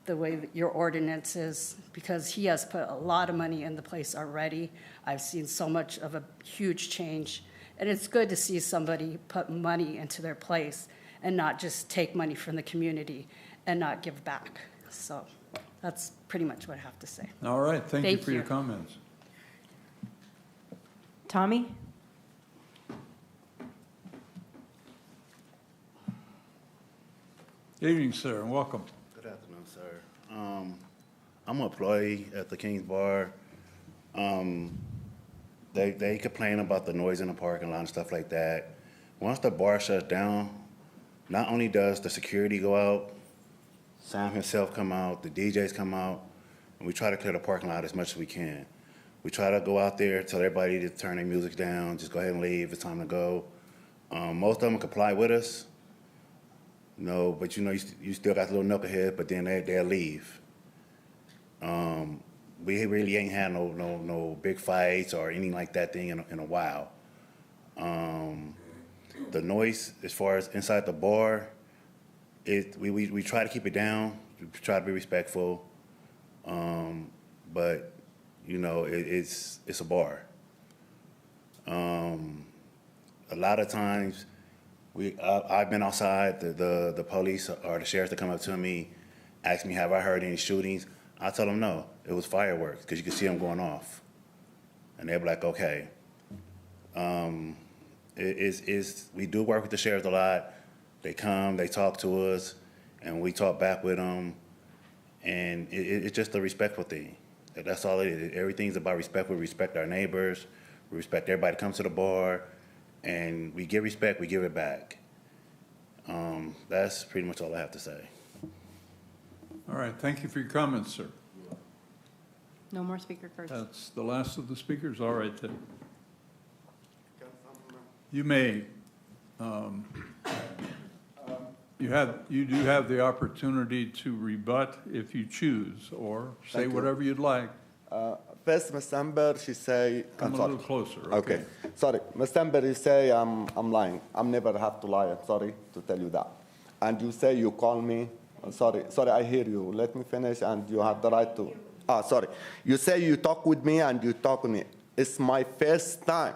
Speaker 7: the way that your ordinance is, because he has put a lot of money in the place already. I've seen so much of a huge change. And it's good to see somebody put money into their place and not just take money from the community and not give back. So that's pretty much what I have to say.
Speaker 1: All right. Thank you for your comments.
Speaker 10: Tommy?
Speaker 1: Good evening, sir, and welcome.
Speaker 22: Good afternoon, sir. I'm an employee at the King's Bar. They complain about the noise in the parking lot and stuff like that. Once the bar shuts down, not only does the security go out, Sam himself come out, the DJs come out, and we try to clear the parking lot as much as we can. We try to go out there, tell everybody to turn their music down, just go ahead and leave, it's time to go. Most of them comply with us. No, but you still got the little knucklehead, but then they'll leave. We really ain't had no big fights or anything like that thing in a while. The noise, as far as inside the bar, we try to keep it down. We try to be respectful, but it's a bar. A lot of times. I've been outside, the police or the sheriff to come up to me, ask me, have I heard any shootings? I tell them no, it was fireworks, because you can see them going off. And they'll be like, okay. We do work with the sheriff a lot. They come, they talk to us, and we talk back with them. And it's just a respectful thing. That's all it is. Everything's about respect. We respect our neighbors. We respect everybody that comes to the bar. And we give respect, we give it back. That's pretty much all I have to say.
Speaker 1: All right, thank you for your comments, sir.
Speaker 10: No more speaker cards.
Speaker 1: That's the last of the speakers. All right, then. You may. You do have the opportunity to rebut if you choose, or say
Speaker 16: Thank you.
Speaker 2: whatever
Speaker 1: you'd like.
Speaker 16: First, Ms. Amber, she say...
Speaker 1: Come
Speaker 16: I'm
Speaker 1: a
Speaker 16: sorry.
Speaker 1: little closer,
Speaker 16: Okay.
Speaker 1: okay.
Speaker 16: Sorry. Ms. Amber, you say I'm lying. I'm never have to lie. I'm sorry to tell you that. And you say you call me. Sorry, I hear you. Let me finish, and you have the right to... sorry. You say you talk with me, and you talk with me. It's my first time.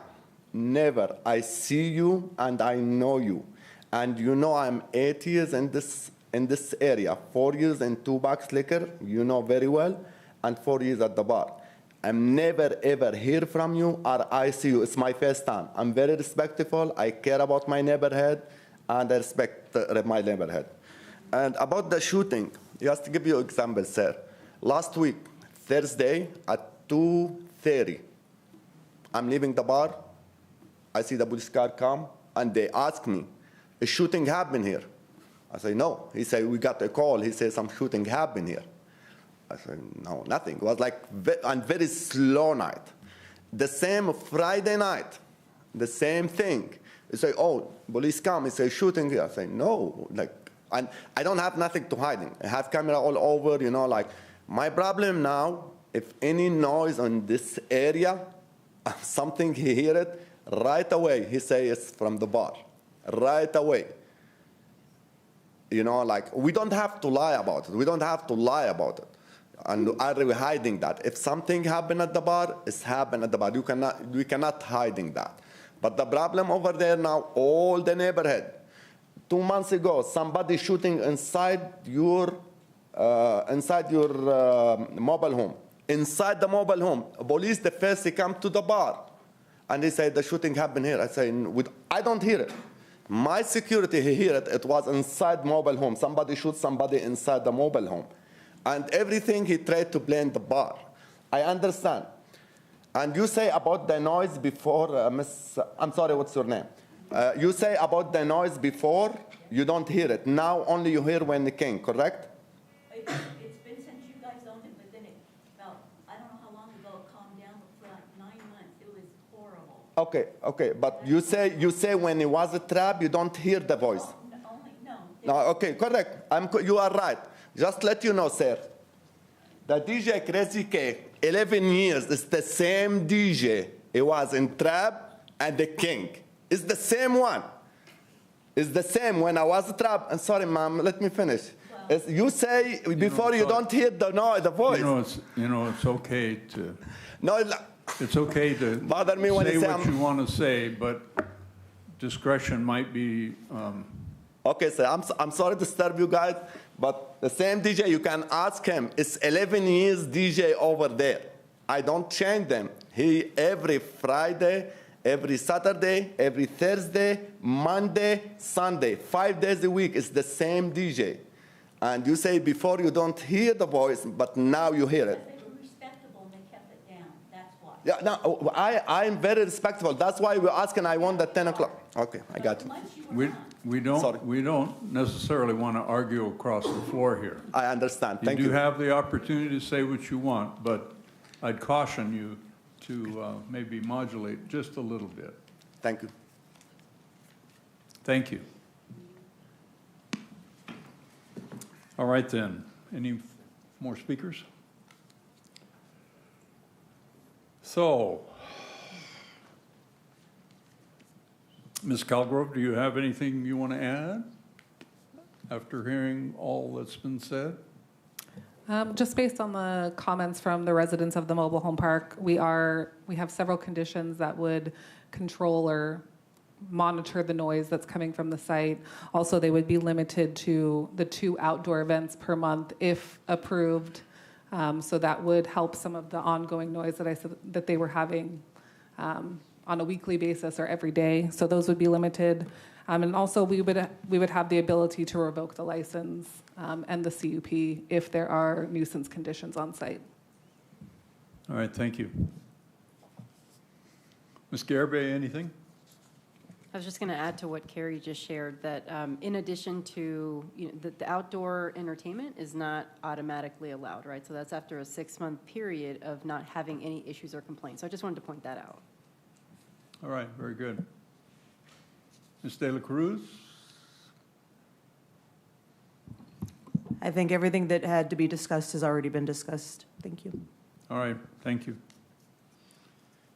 Speaker 16: Never. I see you, and I know you. And you know I'm 8 years in this area, 4 years in 2 Bucks Liquor, you know very well, and 4 years at the bar. I'm never ever hear from you or I see you. It's my first time. I'm very respectful. I care about my neighborhood, and I respect my neighborhood. And about the shooting, just to give you an example, sir. Last week, Thursday at 2:30, I'm leaving the bar. I see the police car come, and they ask me, a shooting happened here. I say, no. He said, we got a call. He said, some shooting happened here. I said, no, nothing. It was like a very slow night. The same Friday night, the same thing. He say, oh, police come. He say, shooting here. I say, no. And I don't have nothing to hide. I have camera all over, my problem now, if any noise on this area, something he hear it, right away, he say it's from the bar. Right away. We don't have to lie about it. We don't have to lie about it. And are we hiding that? If something happened at the bar, it's happened at the bar. We cannot hiding that. But the problem over there now, all the neighborhood. 2 months ago, somebody shooting inside your mobile home. Inside the mobile home, police, the first they come to the bar, and they say the shooting happened here. I say, I don't hear it. My security, he hear it. It was inside mobile home. Somebody shoot somebody inside the mobile home. And everything he tried to blame the bar. I understand. And you say about the noise before, I'm sorry, what's your name? You say about the noise before, you don't hear it. Now only you hear when the king, correct?
Speaker 18: It's been since you guys owned it, but then I don't know how long ago, it calmed down, but for like 9 months, it was horrible.
Speaker 16: Okay, but you say when it was a trap, you don't hear the voice. No, okay, correct. You are right. Just let you know, sir. The DJ Crazy K, 11 years, is the same DJ. It was in Trap and the King. It's the same one. It's the same when I was a Trap. I'm sorry, ma'am, let me finish. You say before you don't hear the voice.
Speaker 1: It's okay to...
Speaker 16: No,
Speaker 1: it's okay to
Speaker 16: bother me when
Speaker 1: say
Speaker 16: you say
Speaker 1: what you want to say, but discretion might be...
Speaker 16: Okay, sir, I'm sorry to disturb you guys, but the same DJ, you can ask him. It's 11 years DJ over there. I don't change them. He every Friday, every Saturday, every Thursday, Monday, Sunday, 5 days a week, it's the same DJ. And you say before you don't hear the voice, but now you hear it.
Speaker 18: They were respectable and they kept it down, that's why.
Speaker 16: Yeah, no, I'm very respectful. That's why we're asking, I want the 10 o'clock. Okay, I got you.
Speaker 1: We don't necessarily want to argue across the floor here.
Speaker 16: I understand. Thank you.
Speaker 1: You do have the opportunity to say what you want, but I'd caution you to maybe modulate just a little bit.
Speaker 16: Thank you.
Speaker 1: Thank you. All right then. Any more speakers? So, Ms. Calgrove, do you have anything you want to add after hearing all that's been said?
Speaker 13: Just based on the comments from the residents of the mobile home park, we have several conditions that would control or monitor the noise that's coming from the site. Also, they would be limited to the 2 outdoor events per month if approved. So that would help some of the ongoing noise that I said that they were having on a weekly basis or every day. So those would be limited. And also, we would have the ability to revoke the license and the CUP if there are nuisance conditions on site.
Speaker 1: All right, thank you. Ms. Garibay, anything?
Speaker 10: I was just going to add to what Carrie just shared, that in addition to, the outdoor entertainment is not automatically allowed, right? So that's after a 6-month period of not having any issues or complaints. So I just wanted to point that out.
Speaker 1: All right, very good. Ms. De La Cruz?
Speaker 11: I think everything that had to be discussed has already been discussed. Thank you.
Speaker 1: All right, thank you.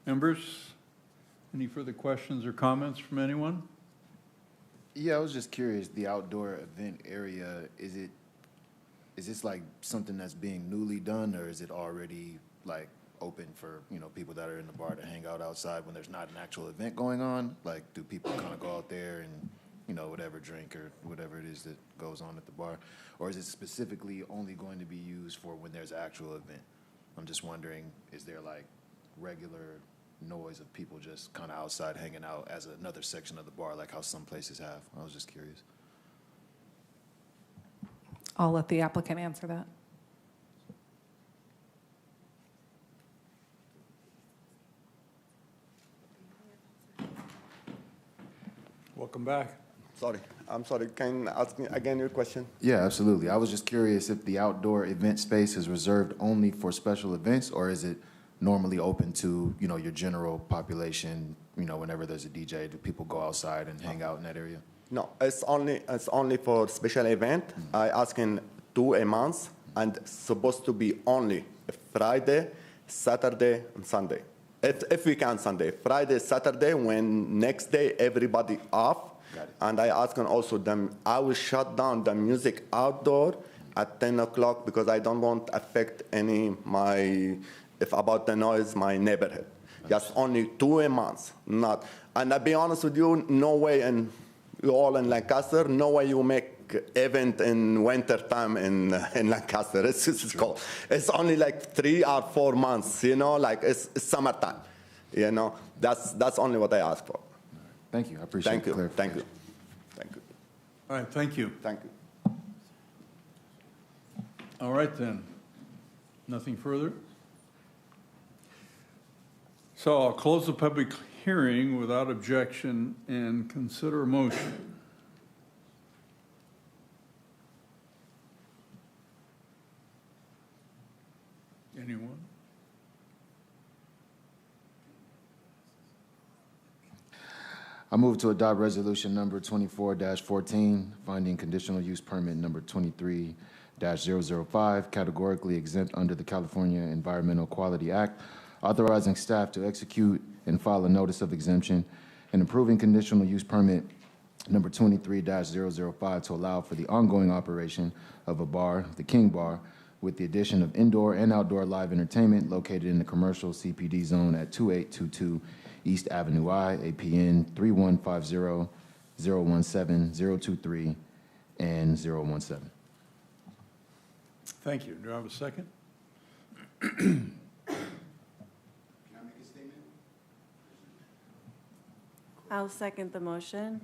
Speaker 1: Members, any further questions or comments from anyone?
Speaker 2: Yeah, I was just curious, the outdoor event area, is this like something that's being newly done, or is it already like open for, people that are in the bar to hang out outside when there's not an actual event going on? Like, do people kind of go out there and, whatever, drink or whatever it is that goes on at the bar? Or is it specifically only going to be used for when there's an actual event? I'm just wondering, is there like regular noise of people just kind of outside hanging out as another section of the bar, like how some places have? I was just curious.
Speaker 13: I'll let the applicant answer that.
Speaker 1: Welcome back.
Speaker 16: Sorry, I'm sorry. Can you ask me again your question?
Speaker 2: Yeah, absolutely. I was just curious if the outdoor event space is reserved only for special events, or is it normally open to, your general population, whenever there's a DJ? Do people go outside and hang out in that area?
Speaker 16: No, it's only for special event. I ask in 2 a month, and supposed to be only Friday, Saturday, and Sunday. If we can Sunday, Friday, Saturday, when next day everybody off. And I ask them also I will shut down the music outdoor at 10 o'clock because I don't want to affect about the noise, my neighborhood. Just only 2 a month, not. And I'll be honest with you, no way, and you all in Lancaster, no way you make event in winter time in Lancaster. It's cold. It's only like 3 or 4 months, like it's summertime. That's only what I ask for.
Speaker 2: Thank you. I appreciate the clarification.
Speaker 16: Thank you. Thank you.
Speaker 1: All right, thank you.
Speaker 16: Thank you.
Speaker 1: All right, then. Nothing further? So I'll close the public hearing without objection and consider a motion. Anyone?
Speaker 2: I move to adopt resolution number 24-14, finding conditional use permit number 23-005, categorically exempt under the California Environmental Quality Act, authorizing staff to execute and file a notice of exemption, and approving conditional use permit number 23-005 to allow for the ongoing operation of a bar, the King Bar, with the addition of indoor and outdoor live entertainment located in the commercial CPD zone at 2822 East Avenue I, APN 3150-017-023 and 017.
Speaker 1: Thank you. Do I have a second?
Speaker 11: I'll second the motion.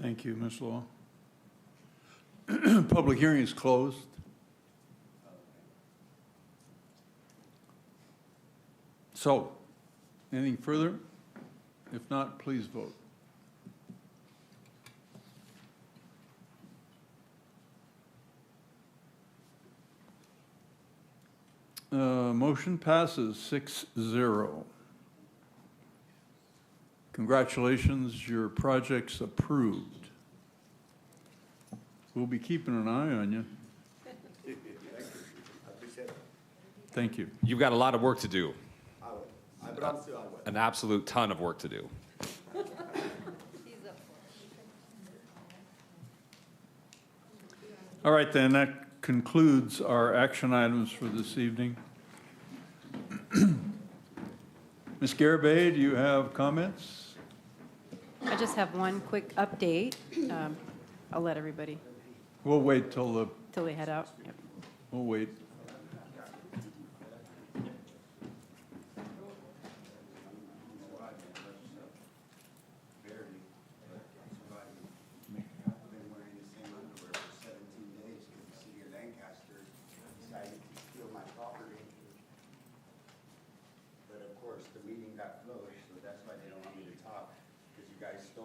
Speaker 1: Thank you, Ms. Law. Public hearing is closed. So, anything further? If not, please vote. Motion passes 6-0. Congratulations, your project's approved. We'll be keeping an eye on you. Thank you.
Speaker 6: You've got a lot of work to do.
Speaker 16: I will. I promise you I will.
Speaker 6: An absolute ton of work to do.
Speaker 1: All right, then, that concludes our action items for this evening. Ms. Garibay, do you have comments?
Speaker 10: I just have one quick update. I'll let everybody,
Speaker 1: We'll wait till
Speaker 10: till they head out. Yep.
Speaker 1: we'll wait.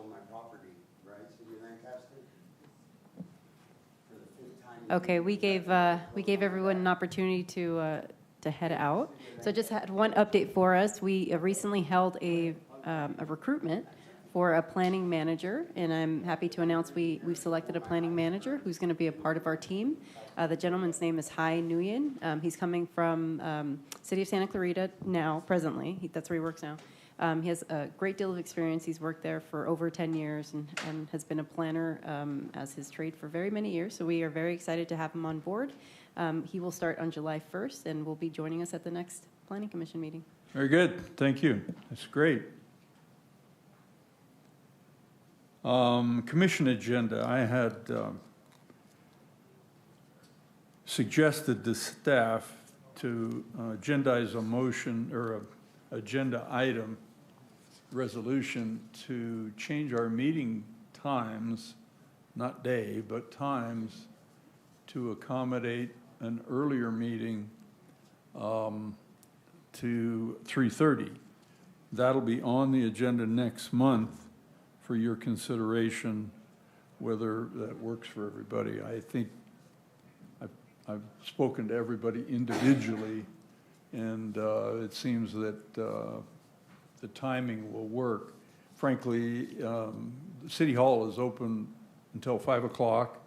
Speaker 8: sold my property, right, City of Lancaster? For the 5th time.
Speaker 10: Okay, we gave everyone an opportunity to head out. So just had one update for us. We recently held a recruitment for a planning manager, and I'm happy to announce we've selected a planning manager who's going to be a part of our team. The gentleman's name is Hai Nguyen. He's coming from City of Santa Clarita now, presently. That's where he works now. He has a great deal of experience. He's worked there for over 10 years and has been a planner as his trade for very many years. So we are very excited to have him on board. He will start on July 1st and will be joining us at the next Planning Commission meeting.
Speaker 1: Very good. Thank you. That's great. Commission agenda. I had suggested to staff to agendize a motion or a agenda item resolution to change our meeting times, not day, but times, to accommodate an earlier meeting to 3:30. That'll be on the agenda next month for your consideration, whether that works for everybody. I think I've spoken to everybody individually, and it seems that the timing will work. Frankly, City Hall is open until 5 o'clock.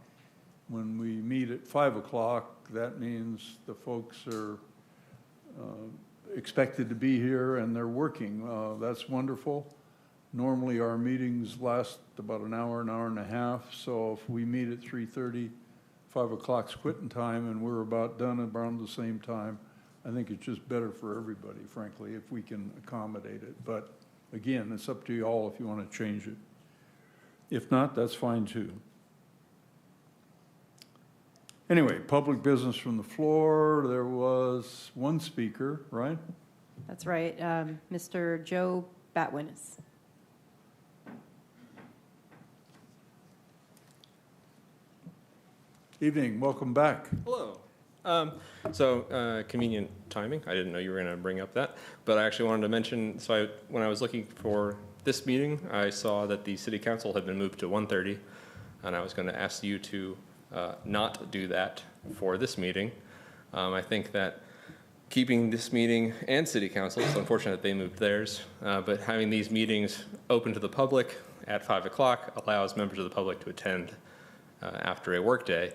Speaker 1: When we meet at 5 o'clock, that means the folks are expected to be here and they're working. That's wonderful. Normally, our meetings last about an hour and a half. So if we meet at 3:30, 5 o'clock's quitting time, and we're about done around the same time, I think it's just better for everybody, frankly, if we can accommodate it. But again, it's up to you all if you want to change it. If not, that's fine too. Anyway, public business from the floor. There was one speaker, right?
Speaker 10: That's right, Mr. Joe Batwinis.
Speaker 1: Evening, welcome back.
Speaker 12: Hello. Convenient timing. I didn't know you were going to bring up that, but I actually wanted to mention, when I was looking for this meeting, I saw that the city council had been moved to 1:30, and I was going to ask you to not do that for this meeting. I think that keeping this meeting and city council, it's unfortunate that they moved theirs, but having these meetings open to the public at 5 o'clock allows members of the public to attend after a workday.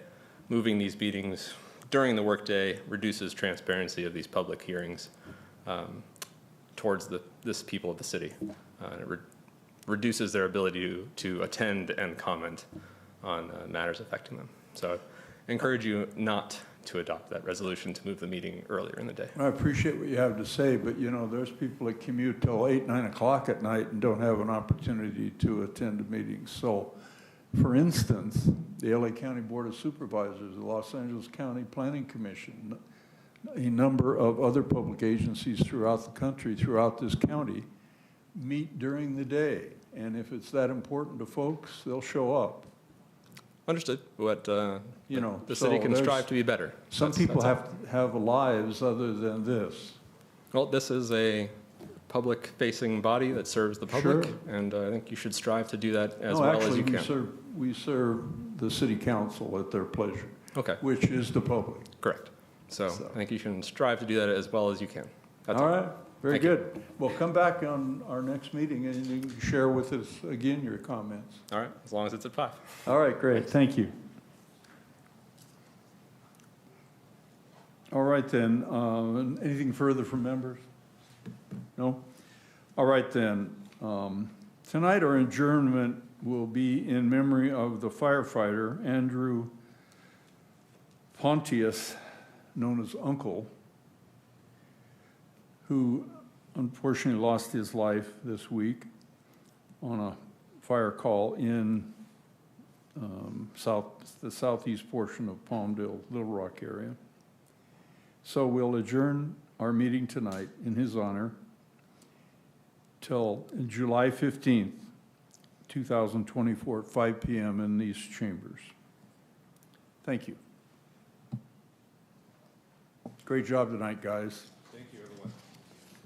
Speaker 12: Moving these meetings during the workday reduces transparency of these public hearings towards this people of the city. It reduces their ability to attend and comment on matters affecting them. So I encourage you not to adopt that resolution to move the meeting earlier in the day.
Speaker 1: I appreciate what you have to say, but you know, there's people that commute till 8, 9 o'clock at night and don't have an opportunity to attend a meeting. So, for instance, the LA County Board of Supervisors, the Los Angeles County Planning Commission, a number of other public agencies throughout the country, throughout this county, meet during the day. And if it's that important to folks, they'll show up.
Speaker 12: Understood. But
Speaker 1: you know,
Speaker 12: the city can strive to be better.
Speaker 1: Some people have to have lives other than this.
Speaker 12: Well, this is a public-facing body that serves the public,
Speaker 1: Sure.
Speaker 12: And I think you should strive to do that as
Speaker 1: No,
Speaker 12: well
Speaker 1: actually,
Speaker 12: as you can.
Speaker 1: we serve the city council at their pleasure.
Speaker 12: Okay.
Speaker 1: Which is the public.
Speaker 12: Correct. So I think you can strive to do that as well as you can. That's
Speaker 1: All right, very
Speaker 12: Thank you.
Speaker 1: good. Well, come back on our next meeting and you can share with us again your comments.
Speaker 12: All right, as long as it's at 5.
Speaker 1: All right, great, thank you. All right then, anything further from members? No? All right then, tonight our adjournment will be in memory of the firefighter, Andrew Pontius, known as Uncle, who unfortunately lost his life this week on a fire call in the southeast portion of Palmdale, Little Rock area. So we'll adjourn our meeting tonight in his honor till July 15th, 2024 at 5 p.m. in these chambers. Thank you. Great job tonight, guys.